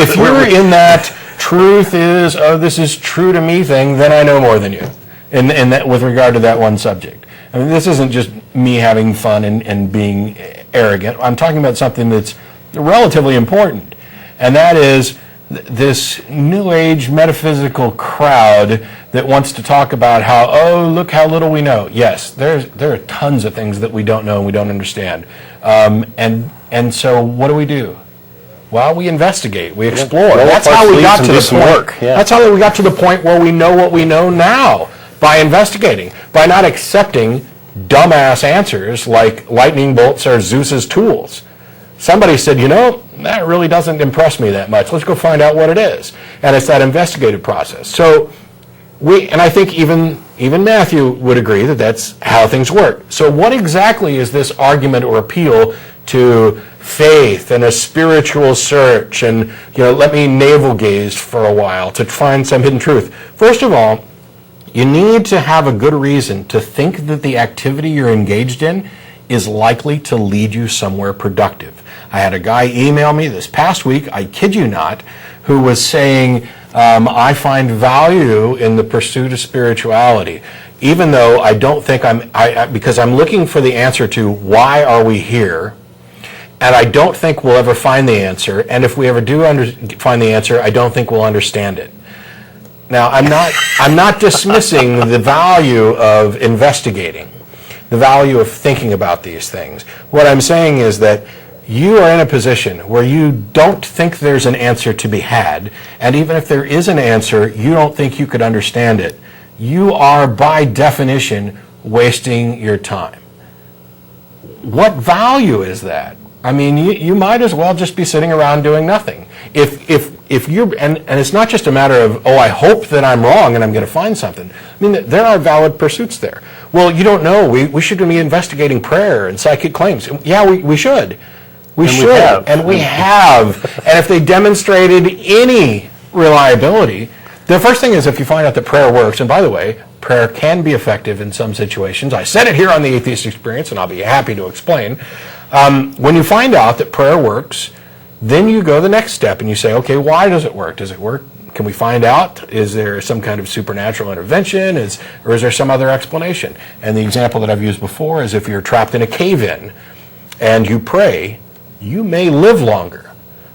if you're in that truth is, this is true to me thing, then I know more than you, in that, with regard to that one subject. I mean, this isn't just me having fun and being arrogant. I'm talking about something that's relatively important, and that is this New Age metaphysical crowd that wants to talk about how, look how little we know. Yes, there are tons of things that we don't know and we don't understand. And so what do? Well, we investigate, we explore. That's how we got to the point. That's how we got to the point where we know what we know now, by investigating, by not accepting dumbass answers like lightning bolts are Zeus's tools. Somebody said, that really doesn't impress me that much. Let's go find out what it is. And it's that investigative process. So and I think even Matthew would agree that that's how things work. So what exactly is this argument or appeal to faith and a spiritual search and, let me navel gaze for a while to find some hidden truth? First of all, you need to have a good reason to think that the activity you're engaged in is likely to lead you somewhere productive. I had a guy email me this past week, I kid you not, who was saying, I find value in the pursuit of spirituality, even though I don't think because I'm looking for the answer to why are we here, and I don't think we'll ever find the answer, and if we ever do find the answer, I don't think we'll understand it. Now, I'm not dismissing the value of investigating, the value of thinking about these things. What I'm saying is that you are in a position where you don't think there's an answer to be had, and even if there is an answer, you don't think you could understand it. You are, by definition, wasting your time. What value is that? I mean, you might as well just be sitting around doing nothing. If you're, and it's not just a matter of, I hope that I'm wrong and I'm going to find something. I mean, there are valid pursuits there. Well, you don't know. We should be investigating prayer and psychic claims. Yeah, we should. We have. And if they demonstrated any reliability, the first thing is if you find out that prayer works, and by the way, prayer can be effective in some situations. I said it here on the Atheist Experience, and I'll be happy to explain. When you find out that prayer works, then you go the next step and you say, okay, why does it work? Does it work? Can we find out? Is there some kind of supernatural intervention? Or is there some other explanation? And the example that I've used before is if you're trapped in a cave-in and you pray, you may live longer.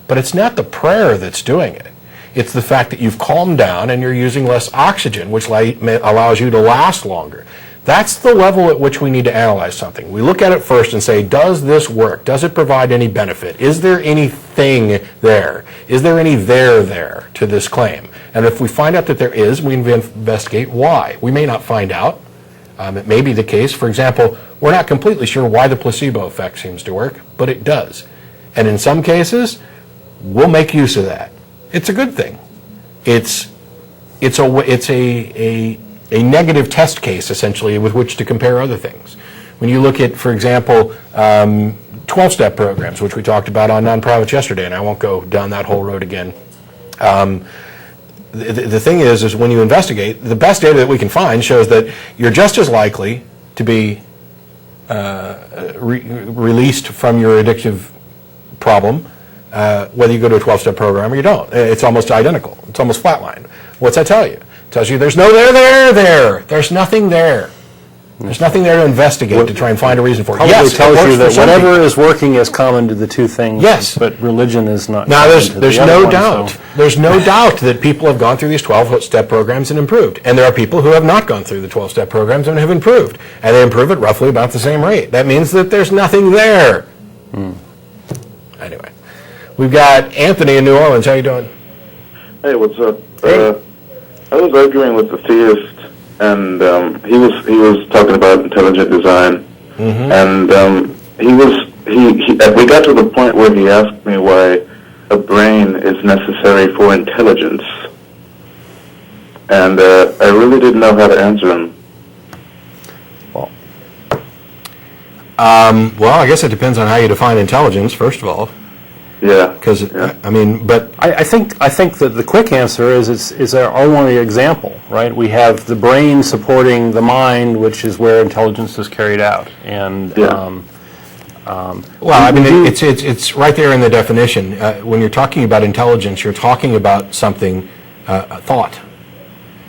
But it's not the prayer that's doing it. It's the fact that you've calmed down and you're using less oxygen, which allows you to last longer. That's the level at which we need to analyze something. We look at it first and say, does this work? Does it provide any benefit? Is there anything there? Is there any there to this claim? And if we find out that there is, we investigate why. We may not find out. It may be the case. For example, we're not completely sure why the placebo effect seems to work, but it does. And in some cases, we'll make use of that. It's a good thing. It's a negative test case, essentially, with which to compare other things. When you look at, for example, 12-step programs, which we talked about on Non-Privates yesterday, and I won't go down that whole road again. The thing is when you investigate, the best data that we can find shows that you're just as likely to be released from your addictive problem whether you go to a 12-step program or you don't. It's almost identical. It's almost flatline. What's that tell you? It tells you there's no there. There's nothing there. There's nothing there to investigate to try and find a reason for it. Yes, it tells you that whatever is working is common to the two things. Yes, but religion is not. Now there's no doubt. There's no doubt that people have gone through these 12-step programs and improved, and there are people who have not gone through the 12-step programs and have improved, and they improve at roughly about the same rate. That means that there's nothing there. Anyway, we've got Anthony in New Orleans. How you doing? Hey, what's up? I was arguing with the theist, and he was talking about intelligent design, and we got to the point where he asked me why a brain is necessary for intelligence, and I really didn't know how to answer him. Well, I guess it depends on how you define intelligence, first of all. Yeah. Because, I mean, but... I think that the quick answer is our only example, right? We have the brain supporting the mind, which is where intelligence is carried out. And, well, I mean, it's right there in the definition. When you're talking about intelligence, you're talking about something, thought.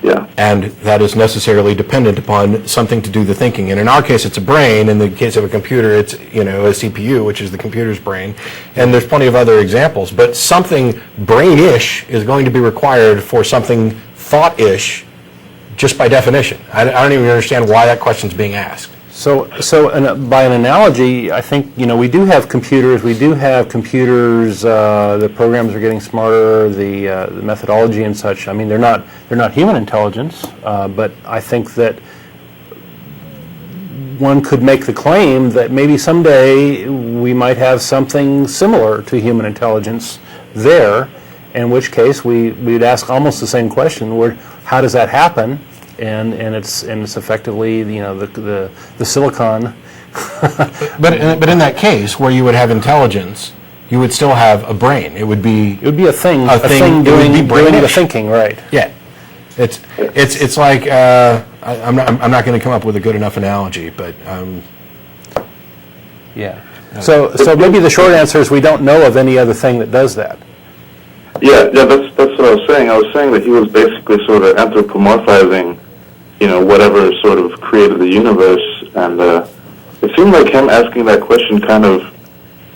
Yeah. And that is necessarily dependent upon something to do the thinking. And in our case, it's a brain. In the case of a computer, it's, you know, a CPU, which is the computer's brain. And there's plenty of other examples. But something brain-ish is going to be required for something thought-ish just by definition. I don't even understand why that question's being asked. So by an analogy, I think, you know, we do have computers. The programs are getting smarter. The methodology and such. I mean, they're not human intelligence, but I think that one could make the claim that maybe someday we might have something similar to human intelligence there. In which case, we'd ask almost the same question: how does that happen? And it's effectively, you know, the silicon. but in that case, where you would have intelligence, you would still have a brain. It would be a thing doing the thinking, right? Yeah, it's like I'm not going to come up with a good enough analogy, but yeah. So maybe the short answer is we don't know of any other thing that does that. Yeah, that's what I was saying. I was saying that he was basically sort of anthropomorphizing, you know, whatever sort of created the universe, and it seemed like him asking that question kind of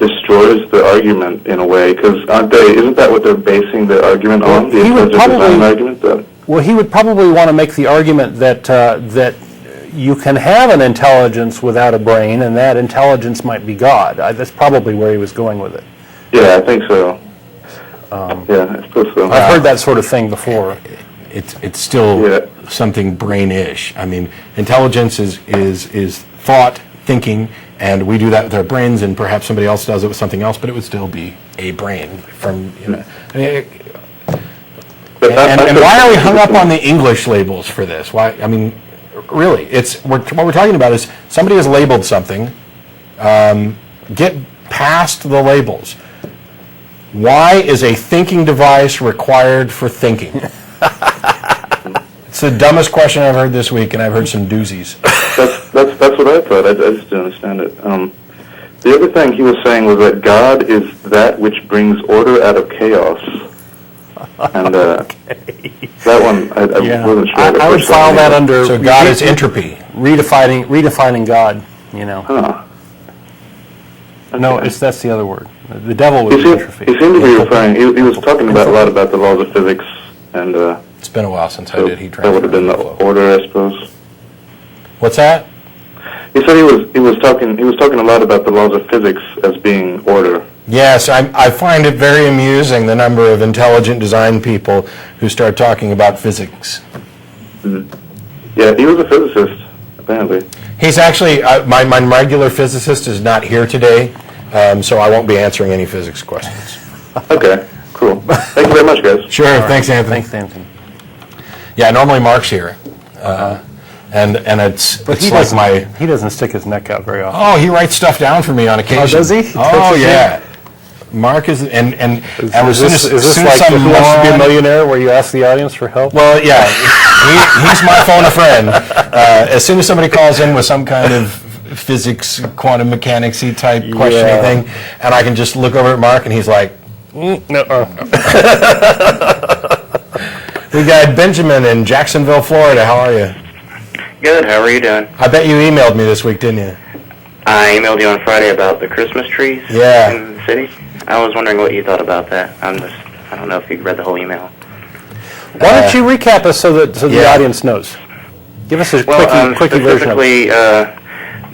destroys the argument in a way, because isn't that what they're basing the argument on, the intelligent design argument? Well, he would probably want to make the argument that you can have an intelligence without a brain, and that intelligence might be God. That's probably where he was going with it. Yeah, I think so. Yeah, I suppose so. I've heard that sort of thing before. It's still something brain-ish. I mean, intelligence is thought, thinking, and we do that with our brains, and perhaps somebody else does it with something else, but it would still be a brain from, you know. I mean, and why are we hung up on the English labels for this? Why? I mean, really, what we're talking about is somebody has labeled something. Get past the labels. Why is a thinking device required for thinking? It's the dumbest question I've heard this week, and I've heard some doozies. That's what I thought. I just didn't understand it. The other thing he was saying was that God is that which brings order out of chaos. And that one, I wasn't sure. I would file that under... So God is entropy. Redefining God, you know. Huh. Okay. No, that's the other word. The devil would be entropy. He seemed to be referring... He was talking a lot about the laws of physics, and... it's been a while since I did heat transfer. That would have been the order, I suppose. What's that? He said he was talking a lot about the laws of physics as being order. Yes, I find it very amusing, the number of intelligent design people who start talking about physics. Mm-hmm. Yeah, he was a physicist, apparently. He's actually, my regular physicist is not here today, so I won't be answering any physics questions. Okay, cool. Thank you very much, guys. Sure, thanks, Anthony. Thanks, Anthony. Yeah, normally Mark's here, and it's like my... He doesn't stick his neck out very often. Oh, he writes stuff down for me on occasion. Oh, does he? Oh, yeah. Mark is, and as soon as like some Who Wants to Be a Millionaire, where you ask the audience for help? Well, yeah, he's my phone a friend. As soon as somebody calls in with some kind of physics, quantum mechanics-y type question or thing, and I can just look over at Mark, and he's like, no. We got Benjamin in Jacksonville, Florida. How are you? Good. How are you doing? I bet you emailed me this week, didn't you? I emailed you on Friday about the Christmas trees in the city. I was wondering what you thought about that. I don't know if you read the whole email. Why don't you recap us so that the audience knows? Give us a quickie version of it.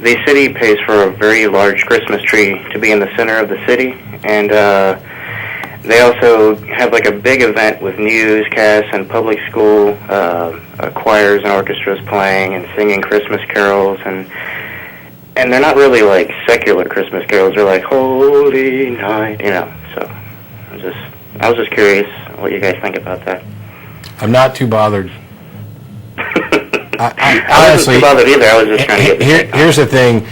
The city pays for a very large Christmas tree to be in the center of the city, and they also have like a big event with newscasts and public school choirs and orchestras playing and singing Christmas carols, and they're not really like secular Christmas carols. They're like Holy Night, you know. So I was just curious what you guys think about that. I'm not too bothered. I wasn't too bothered either. I was just trying to get here's the thing.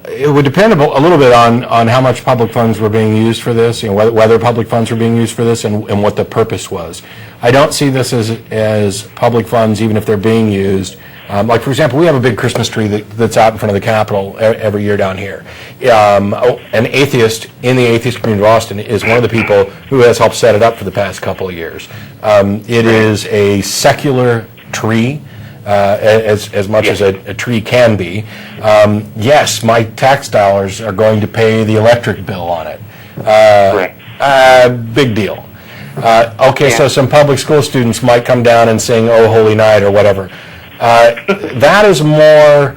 It would depend a little bit on how much public funds were being used for this, you know, whether public funds were being used for this and what the purpose was. I don't see this as public funds, even if they're being used. Like, for example, we have a big Christmas tree that's out in front of the Capitol every year down here. An atheist in the atheist community of Austin is one of the people who has helped set it up for the past couple of years. It is a secular tree. As much as a tree can be. Yes, my tax dollars are going to pay the electric bill on it. Big deal. So some public school students might come down and sing "Oh Holy Night" or whatever. That is more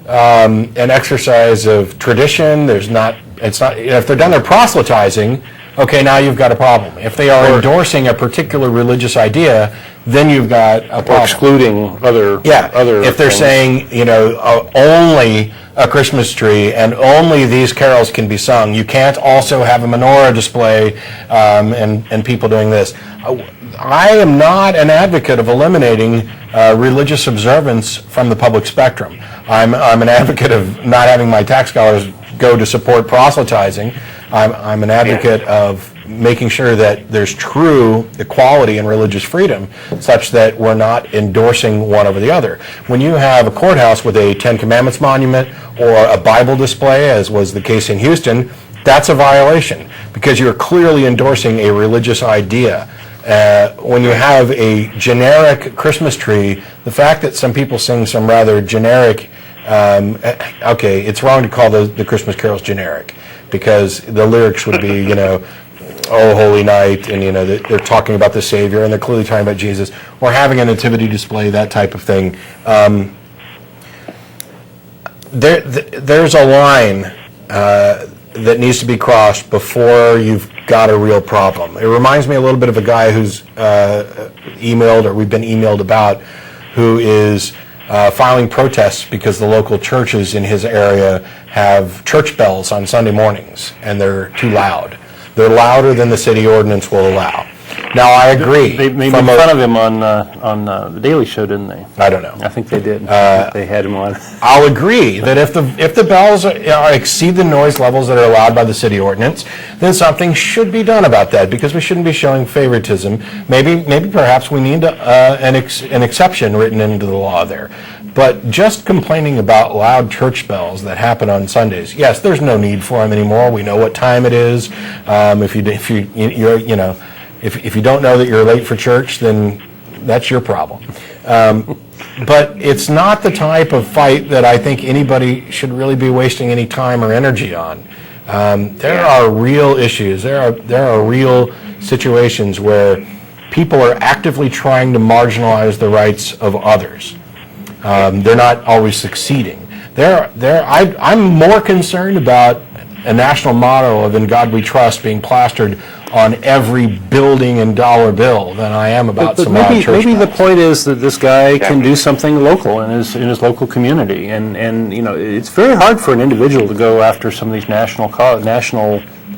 an exercise of tradition. It's not. If they're done their proselytizing, okay, now you've got a problem. If they are endorsing a particular religious idea, then you've got a problem. Or excluding other if they're things. saying, you know, only a Christmas tree and only these carols can be sung, you can't also have a menorah display and people doing this. I am not an advocate of eliminating religious observance from the public spectrum. I'm an advocate of not having my tax dollars go to support proselytizing. I'm an advocate of making sure that there's true equality and religious freedom, such that we're not endorsing one over the other. When you have a courthouse with a Ten Commandments monument or a Bible display, as was the case in Houston, that's a violation because you're clearly endorsing a religious idea. When you have a generic Christmas tree, the fact that some people sing some rather generic, it's wrong to call the Christmas carols generic, because the lyrics would be, you know, "Oh Holy Night," and you know they're talking about the Savior, and they're clearly talking about Jesus, or having a nativity display, that type of thing. There's a line that needs to be crossed before you've got a real problem. It reminds me a little bit of a guy who's emailed, or we've been emailed about, who is filing protests because the local churches in his area have church bells on Sunday mornings, and they're too loud. They're louder than the city ordinance will allow. Now, I agree. They made fun of him on the Daily Show, didn't they? I don't know. I think they did. They had him on. I'll agree that if the bells exceed the noise levels that are allowed by the city ordinance, then something should be done about that, because we shouldn't be showing favoritism. Maybe perhaps we need an exception written into the law there. But just complaining about loud church bells that happen on Sundays, yes, there's no need for them anymore. We know what time it is. If you don't know that you're late for church, then that's your problem. But it's not the type of fight that I think anybody should really be wasting any time or energy on. There are real issues. There are real situations where people are actively trying to marginalize the rights of others. They're not always succeeding. I'm more concerned about a national motto of "In God We Trust" being plastered on every building and dollar bill than I am about some loud church maybe bells. the point is that this guy can do something local in his local community, and you know, it's very hard for an individual to go after some of these national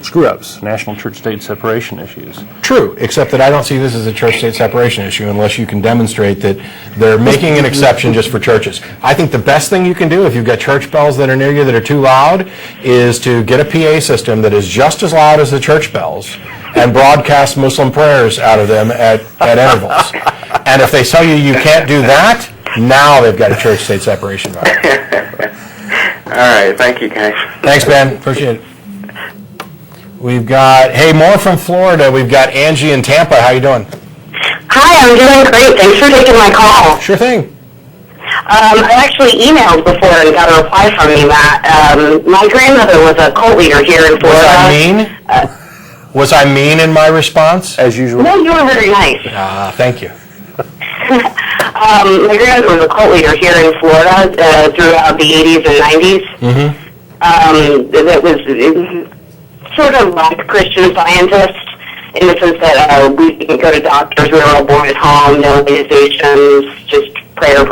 screw-ups, national church-state separation issues. True, except that I don't see this as a church-state separation issue unless you can demonstrate that they're making an exception just for churches. I think the best thing you can do if you've got church bells that are near you that are too loud is to get a PA system that is just as loud as the church bells and broadcast Muslim prayers out of them at intervals. And if they tell you can't do that, now they've got a church-state separation violation. All right, thank you, guys. Thanks, Ben. Appreciate it. We've got, more from Florida. We've got Angie in Tampa. How you doing? Hi, I'm doing great. Thanks for taking my call. Sure thing. I actually emailed before and got a reply from you, Matt. My grandmother was a cult leader here in Florida. Was I mean? Was I mean in my response? As usual. No, you were very nice. Thank you. My grandmother was a cult leader here in Florida throughout the 80s and 90s. Mm-hmm. that was sort of like Christian Scientist, in the sense that we can go to doctors, we were all born at home, no organizations, just prayer,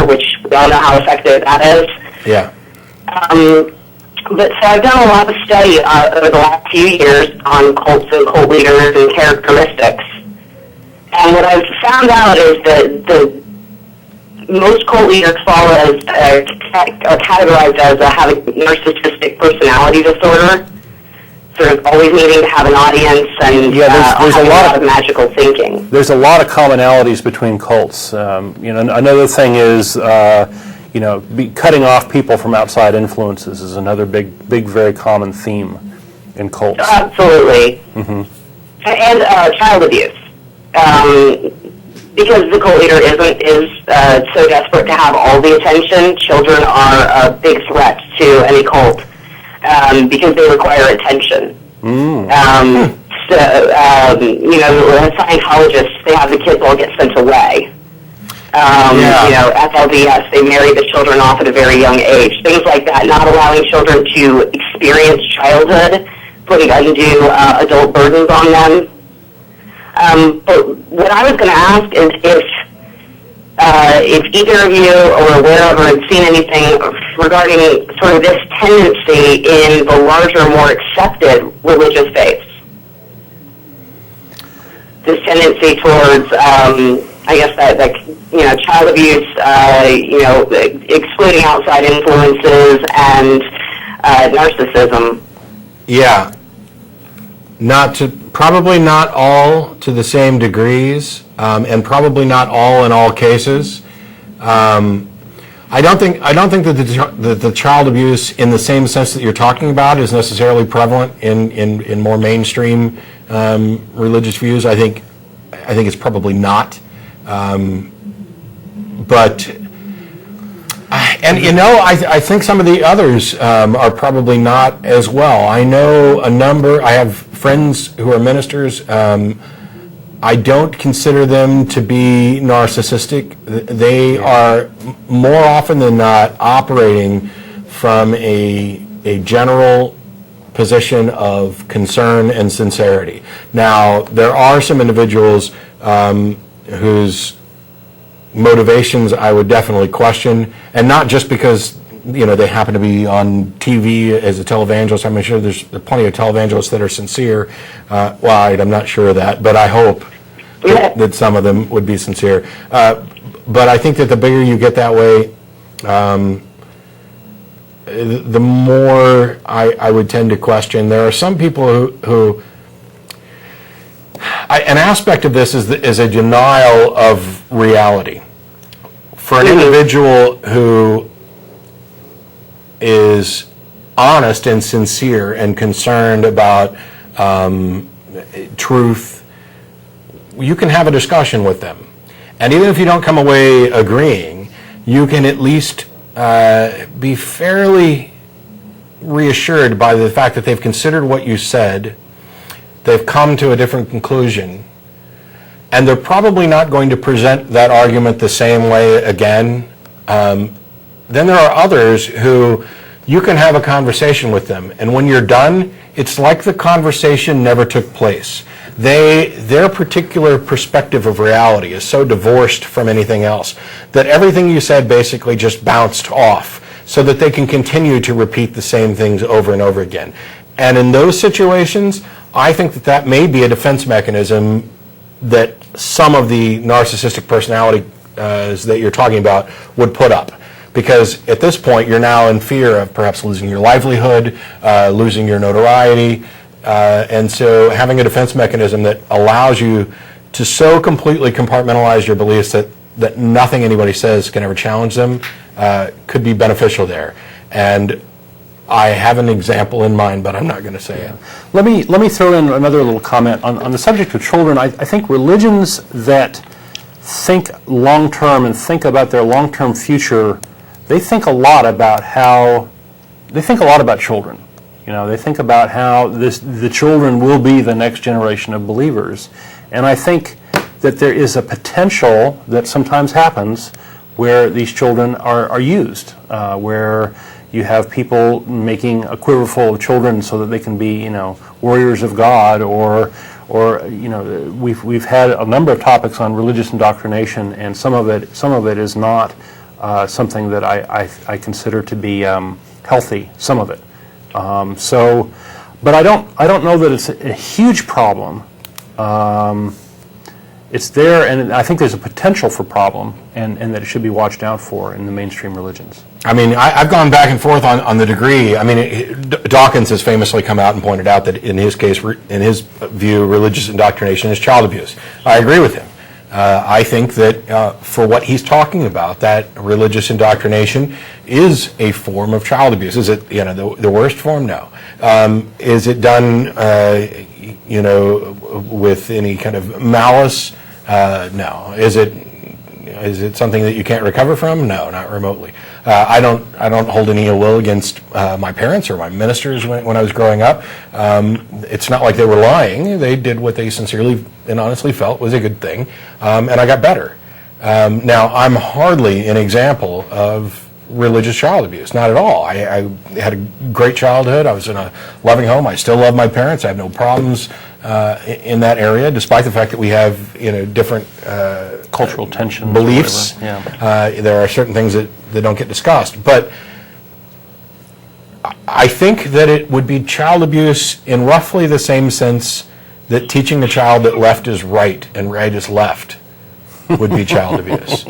which we all know how effective that is. Yeah. But so I've done a lot of study over the last few years on cults and cult leaders and characteristics. And what I've found out is that most cult leaders fall as, are categorized as having narcissistic personality disorder, sort of always needing to have an audience and there's a lot of magical thinking. There's a lot of commonalities between cults. Another thing is, cutting off people from outside influences is another big, very common theme in cults. Absolutely. Mm-hmm. And child abuse. Because the cult leader is so desperate to have all the attention, children are a big threat to any cult because they require attention. Scientologists, they have the kids all get sent away. FLDS, they marry the children off at a very young age. Things like that, not allowing children to experience childhood, putting undue adult burdens on them. But what I was going to ask is if either of you or wherever had seen anything regarding sort of this tendency in the larger, more accepted religious faiths. This tendency towards, child abuse, excluding outside influences, and narcissism. Yeah. Probably not all to the same degrees, and probably not all in all cases. I don't think that the child abuse, in the same sense that you're talking about, is necessarily prevalent in more mainstream religious views. I think it's probably not. I think some of the others are probably not as well. I know I have friends who are ministers. I don't consider them to be narcissistic. They are more often than not operating from a general position of concern and sincerity. Now, there are some individuals whose motivations I would definitely question, and not just because they happen to be on TV as a televangelist. I'm sure there's plenty of televangelists that are sincere. I'm not sure of that, but I hope that some of them would be sincere. But I think that the bigger you get that way, the more I would tend to question. There are some people who an aspect of this is a denial of reality. For an individual who is honest and sincere and concerned about truth, you can have a discussion with them. And even if you don't come away agreeing, you can at least be fairly reassured by the fact that they've considered what you said, they've come to a different conclusion, and they're probably not going to present that argument the same way again. Then there are others who you can have a conversation with them, and when you're done, it's like the conversation never took place. Their particular perspective of reality is so divorced from anything else that everything you said basically just bounced off, so that they can continue to repeat the same things over and over again. And in those situations, I think that may be a defense mechanism that some of the narcissistic personality that you're talking about would put up. Because at this point, you're now in fear of perhaps losing your livelihood, losing your notoriety, and so having a defense mechanism that allows you to so completely compartmentalize your beliefs that nothing anybody says can ever challenge them could be beneficial there. And I have an example in mind, but I'm not going to say it. Let me throw in another little comment on the subject of children. I think religions that think long-term and think about their long-term future, they think a lot about children. They think about how the children will be the next generation of believers. And I think that there is a potential that sometimes happens where these children are used, where You have people making a quiver full of children so that they can be, warriors of God, or we've had a number of topics on religious indoctrination, and some of it is not something that I consider to be healthy. Some of it. But I don't know that it's a huge problem. It's there, and I think there's a potential for problem, and that it should be watched out for in the mainstream religions. I mean, I've gone back and forth on the degree. I mean, Dawkins has famously come out and pointed out that in his case, in his view, religious indoctrination is child abuse. I agree with him. I think that for what he's talking about, that religious indoctrination is a form of child abuse. Is it, the worst form? No. Is it done, with any kind of malice? No. Is it something that you can't recover from? No, not remotely. I don't hold any ill will against my parents or my ministers when I was growing up. It's not like they were lying. They did what they sincerely and honestly felt was a good thing, and I got better. Now, I'm hardly an example of religious child abuse, not at all. I had a great childhood. I was in a loving home. I still love my parents. I have no problems in that area, despite the fact that we have different cultural tensions, beliefs. There are certain things that don't get discussed, but I think that it would be child abuse in roughly the same sense that teaching a child that left is right and right is left would be child abuse.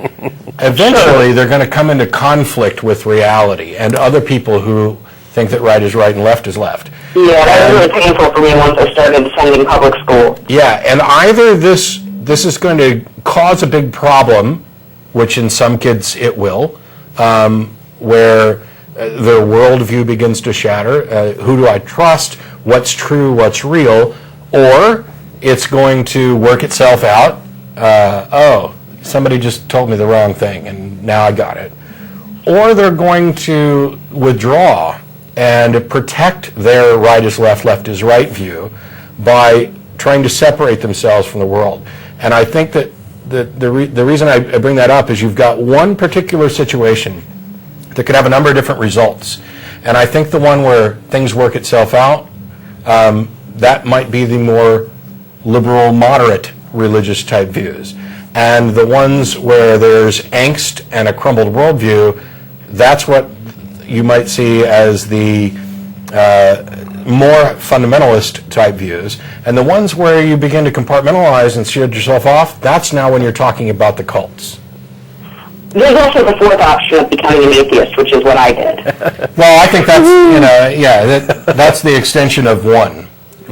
Eventually, they're going to come into conflict with reality and other people who think that right is right and left is left. Yeah, that was really painful for me once I started attending public school. Yeah, and either this is going to cause a big problem, which in some kids it will, where their worldview begins to shatter. Who do I trust? What's true? What's real? Or it's going to work itself out. Somebody just told me the wrong thing, and now I got it. Or they're going to withdraw and protect their right is left, left is right view by trying to separate themselves from the world. And I think that the reason I bring that up is you've got one particular situation that could have a number of different results. And I think the one where things work itself out, that might be the more liberal, moderate religious type views. And the ones where there's angst and a crumbled worldview, that's what you might see as the more fundamentalist type views. And the ones where you begin to compartmentalize and shield yourself off, that's now when you're talking about the cults. There's also the fourth option of becoming an atheist, which is what I did. Well, I think that's, that's the extension of one.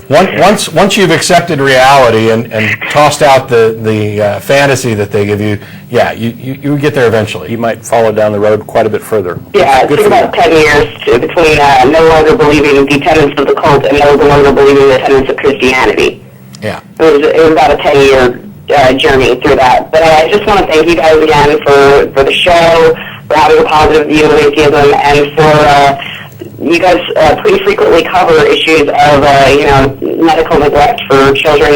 Once you've accepted reality and tossed out the fantasy that they give you, you get there eventually. You might follow down the road quite a bit further. Yeah, it took about 10 years between no longer believing the tenets of the cult and no longer believing the tenets of Christianity. Yeah. It was about a 10-year journey through that. But I just want to thank you guys again for the show, for having a positive view of atheism, and for you guys pretty frequently cover issues of medical neglect for children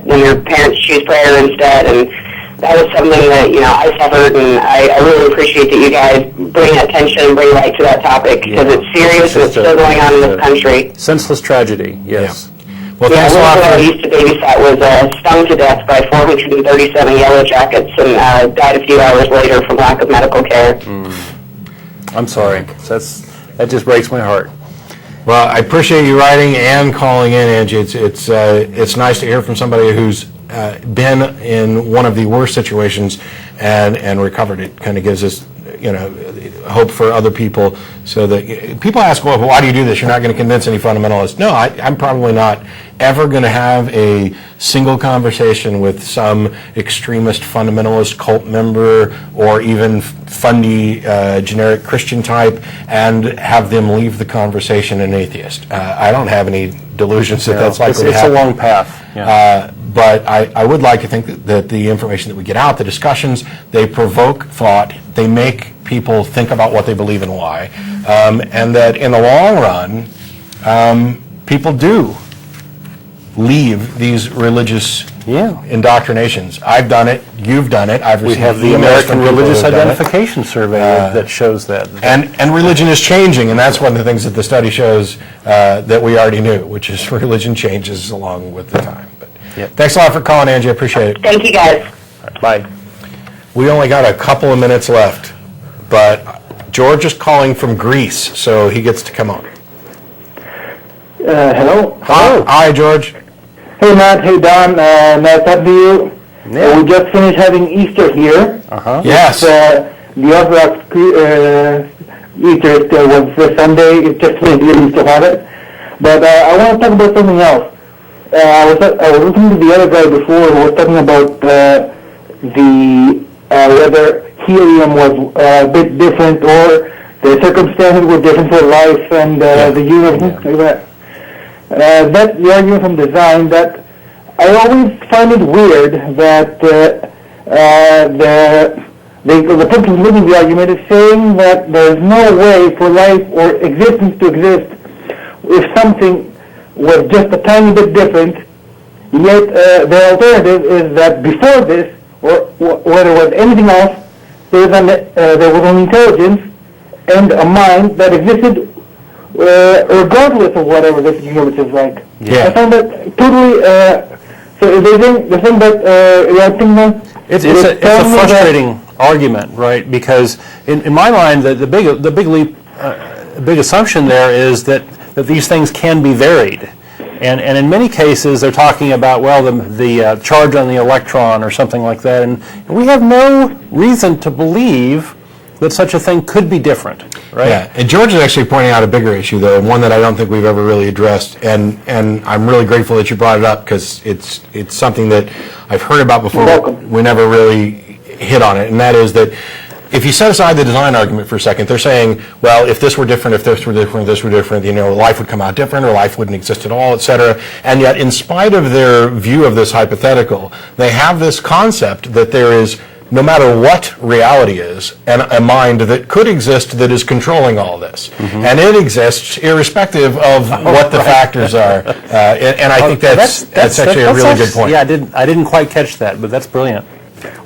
when their parents choose prayer instead, and that was something that I suffered, and I really appreciate that you guys bring attention and bring light to that topic, because it's serious and it's still going on in this country. Senseless tragedy, yes. Yeah. Well, thanks a lot. I used to babysat was stung to death by 437 yellow jackets and died a few hours later from lack of medical care. I'm sorry. That just breaks my heart. Well, I appreciate you writing and calling in, Angie. It's nice to hear from somebody who's been in one of the worst situations and recovered. It kind of gives us hope for other people, so that people ask, well, why do you do this? You're not going to convince any fundamentalists. No, I'm probably not ever going to have a single conversation with some extremist fundamentalist cult member or even fundy generic Christian type and have them leave the conversation an atheist. I don't have any delusions that that's likely to happen. It's a long path. Yeah. But I would like to think that the information that we get out, the discussions, they provoke thought, they make people think about what they believe and why, and that in the long run, people do leave these religious Yeah. indoctrinations. I've done it. You've done it. I've We received have the emails American from people Religious who've done it. Identification Survey that shows that. And religion is changing, and that's one of the things that the study shows that we already knew, which is religion changes along with the time. But thanks a lot for calling, Angie. I appreciate it. Thank you, guys. Bye. We only got a couple of minutes left, but George is calling from Greece, so he gets to come on. Hello. Hi, George. Hey, Matt. Hey, Don. Nice talking to you. Yeah. We just finished having Easter here. Yes. The Orthodox Easter was Sunday. It's just really to have it. But I want to talk about something else. I was listening to the other guy before who was talking about whether helium was a bit different or the circumstances were different for life and the universe, like that. That's the argument from design that I always find it weird that the person making the argument is saying that there's no way for life or existence to exist if something was just a tiny bit different, yet the alternative is that before this, or whether it was anything else, there was an intelligence and a mind that existed regardless of whatever this universe is like. Yeah. I found that totally, so they think that, It's a frustrating argument, right? Because in my mind, the big assumption there is that these things can be varied, and in many cases they're talking about the charge on the electron or something like that, and we have no reason to believe that such a thing could be different, right? Yeah, and George is actually pointing out a bigger issue, though, and one that I don't think we've ever really addressed, and I'm really grateful that you brought it up, because it's something that I've heard about before, but we never really hit on it, and that is that if you set aside the design argument for a second, they're saying, well, if this were different, if this were different, if this were different, life would come out different, or life wouldn't exist at all, etc. And yet, in spite of their view of this hypothetical, they have this concept that there is, no matter what reality is, and a mind that could exist that is controlling all this. And it exists irrespective of what the factors are. And I think that's actually a really good point. Yeah, I didn't quite catch that, but that's brilliant.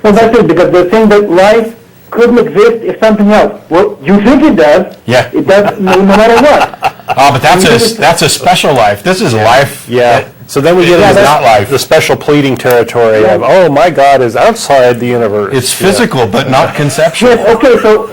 well, that's it, because they're saying that life couldn't exist if something else. Well, you think it does. Yeah. It does no matter what. Oh, but that's a special life. This is life. Yeah. So then we get into not life. the special pleading territory of, oh, my God is outside the universe. It's physical, but not conceptual. Yes, okay, so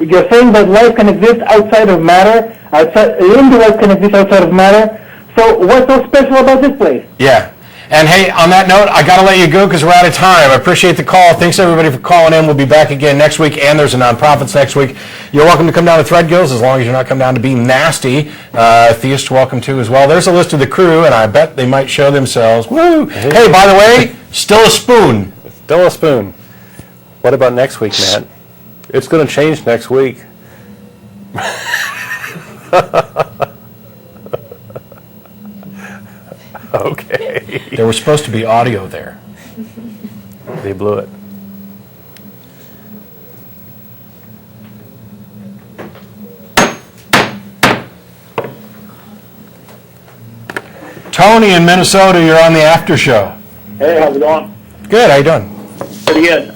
you're saying that life can exist outside of matter, life can exist outside of matter, so what's so special about this place? Yeah. And hey, on that note, I got to let you go because we're out of time. I appreciate the call. Thanks everybody for calling in. We'll be back again next week, and there's a nonprofits next week. You're welcome to come down to Threadgills as long as you're not come down to be nasty. Theist, welcome to as well. There's a list of the crew, and I bet they might show themselves. Woo! Hey, by the way, still a spoon. Still a spoon. What about next week, Matt? It's going to change next week. Okay. There was supposed to be audio there. They blew it. Tony in Minnesota, you're on the after show. Hey, how's it going? Good, how you doing? Pretty good.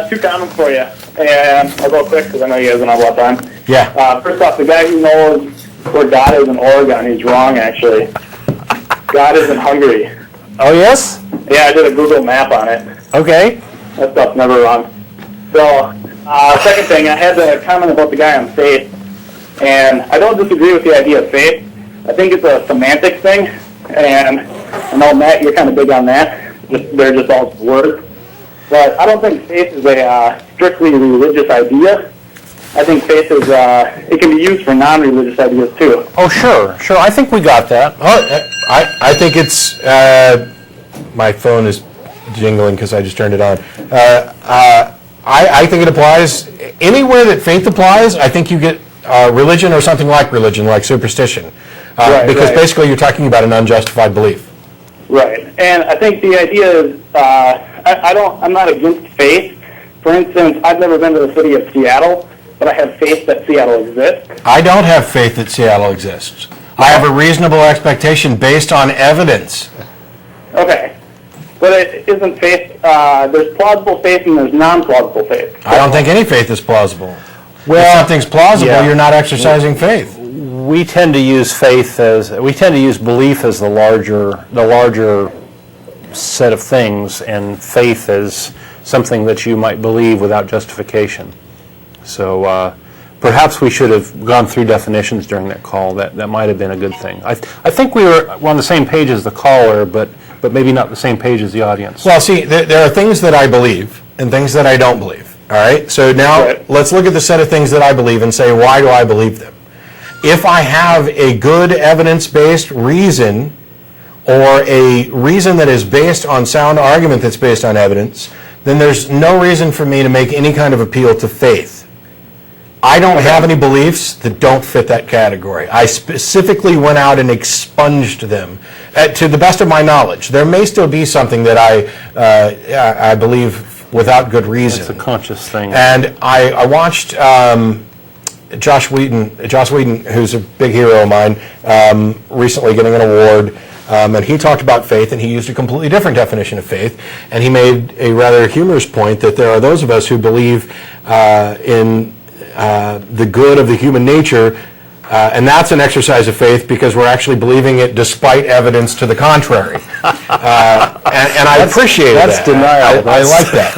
Two comments for you, and I'll go quick because I know you guys don't have a lot of time. Yeah. First off, the guy who knows where God is in Oregon, he's wrong, actually. God is in Hungary. Oh, yes? Yeah, I did a Google map on it. Okay. That stuff's never wrong. So, second thing, I had to comment about the guy on faith, and I don't disagree with the idea of faith. I think it's a semantic thing, and I know, Matt, you're kind of big on that. They're just all words. But I don't think faith is a strictly religious idea. I think faith is, it can be used for non-religious ideas too. Oh, sure. I think we got that. I think it's, my phone is jingling because I just turned it on. I think it applies, anywhere that faith applies, I think you get religion or something like religion, like superstition. Because basically you're talking about an unjustified belief. Right, and I think the idea is, I'm not against faith. For instance, I've never been to the city of Seattle, but I have faith that Seattle exists. I don't have faith that Seattle exists. I have a reasonable expectation based on evidence. Okay, But it isn't faith. There's plausible faith and there's non-plausible faith. I don't think any faith is plausible. Well, if something's plausible, yeah. you're not exercising faith. We tend to use belief as the larger set of things, and faith as something that you might believe without justification. So perhaps we should have gone through definitions during that call. That might have been a good thing. I think we're on the same page as the caller, but maybe not the same page as the audience. Well, see, there are things that I believe and things that I don't believe. All right? So now let's look at the set of things that I believe and say, why do I believe them? If I have a good evidence-based reason, or a reason that is based on sound argument that's based on evidence, then there's no reason for me to make any kind of appeal to faith. I don't have any beliefs that don't fit that category. I specifically went out and expunged them to the best of my knowledge. There may still be something that I believe without good reason. It's a conscious thing. And I watched Josh Whedon, who's a big hero of mine, recently getting an award. And he talked about faith, and he used a completely different definition of faith. And he made a rather humorous point that there are those of us who believe in the good of the human nature, and that's an exercise of faith because we're actually believing it despite evidence to the contrary. And I appreciate that. That's denial. I like that.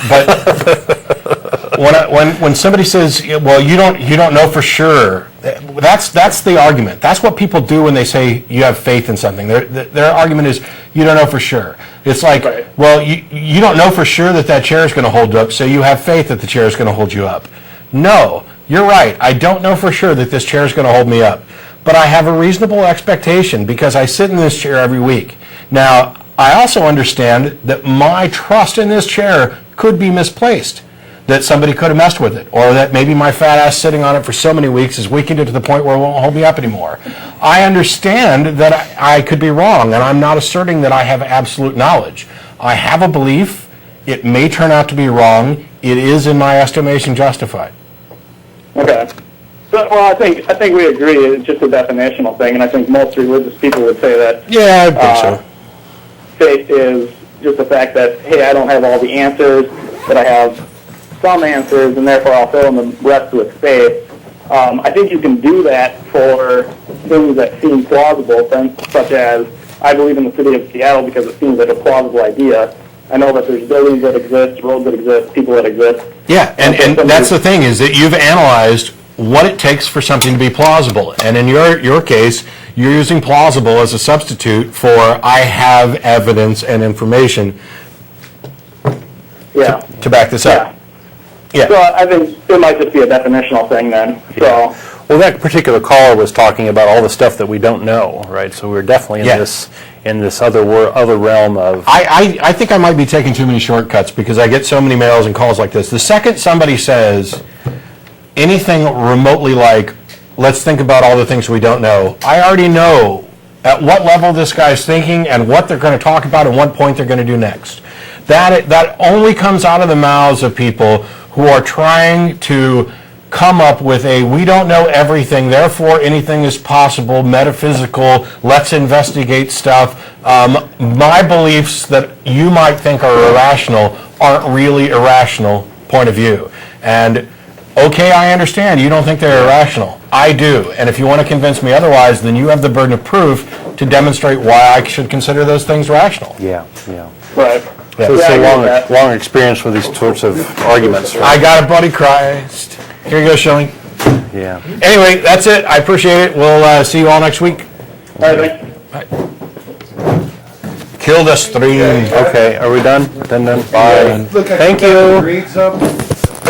But when somebody says, well, you don't know for sure, that's the argument. That's what people do when they say you have faith in something. Their argument is you don't know for sure. It's like, well, you don't know for sure that chair is going to hold you up, so you have faith that the chair is going to hold you up. No, you're right. I don't know for sure that this chair is going to hold me up, but I have a reasonable expectation because I sit in this chair every week. Now, I also understand that my trust in this chair could be misplaced, that somebody could have messed with it, or that maybe my fat ass sitting on it for so many weeks has weakened it to the point where it won't hold me up anymore. I understand that I could be wrong, and I'm not asserting that I have absolute knowledge. I have a belief. It may turn out to be wrong. It is, in my estimation, justified. Okay. So, well, I think we agree. It's just a definitional thing, and I think most religious people would say that. Yeah, I think so. Faith is just the fact that, hey, I don't have all the answers, but I have some answers, and therefore I'll fill in the rest with faith. I think you can do that for things that seem plausible, such as I believe in the city of Seattle because it seems like a plausible idea. I know that there's buildings that exist, roads that exist, people that exist. Yeah, and that's the thing, is that you've analyzed what it takes for something to be plausible. And in your case, you're using plausible as a substitute for I have evidence and information to back this up. Yeah. So I think it might just be a definitional thing then. So. Well, that particular caller was talking about all the stuff that we don't know, right? So we're definitely in this other realm of. I think I might be taking too many shortcuts because I get so many mails and calls like this. The second somebody says anything remotely like, let's think about all the things we don't know, I already know at what level this guy's thinking and what they're going to talk about and what point they're going to do next. That only comes out of the mouths of people who are trying to come up with we don't know everything, therefore anything is possible, metaphysical, let's investigate stuff. My beliefs that you might think are irrational aren't really irrational point of view. And okay, I understand you don't think they're irrational. I do. And if you want to convince me otherwise, then you have the burden of proof to demonstrate why I should consider those things rational. Yeah. Right. Yeah. So it's a long experience with these sorts of arguments. Right? I got a buddy Christ. Here you go, Shelley. Yeah. Anyway, that's it. I appreciate it. We'll see you all next week. All right, Bye. Kill the stream. Okay, are we done? Done. Bye. Thank you.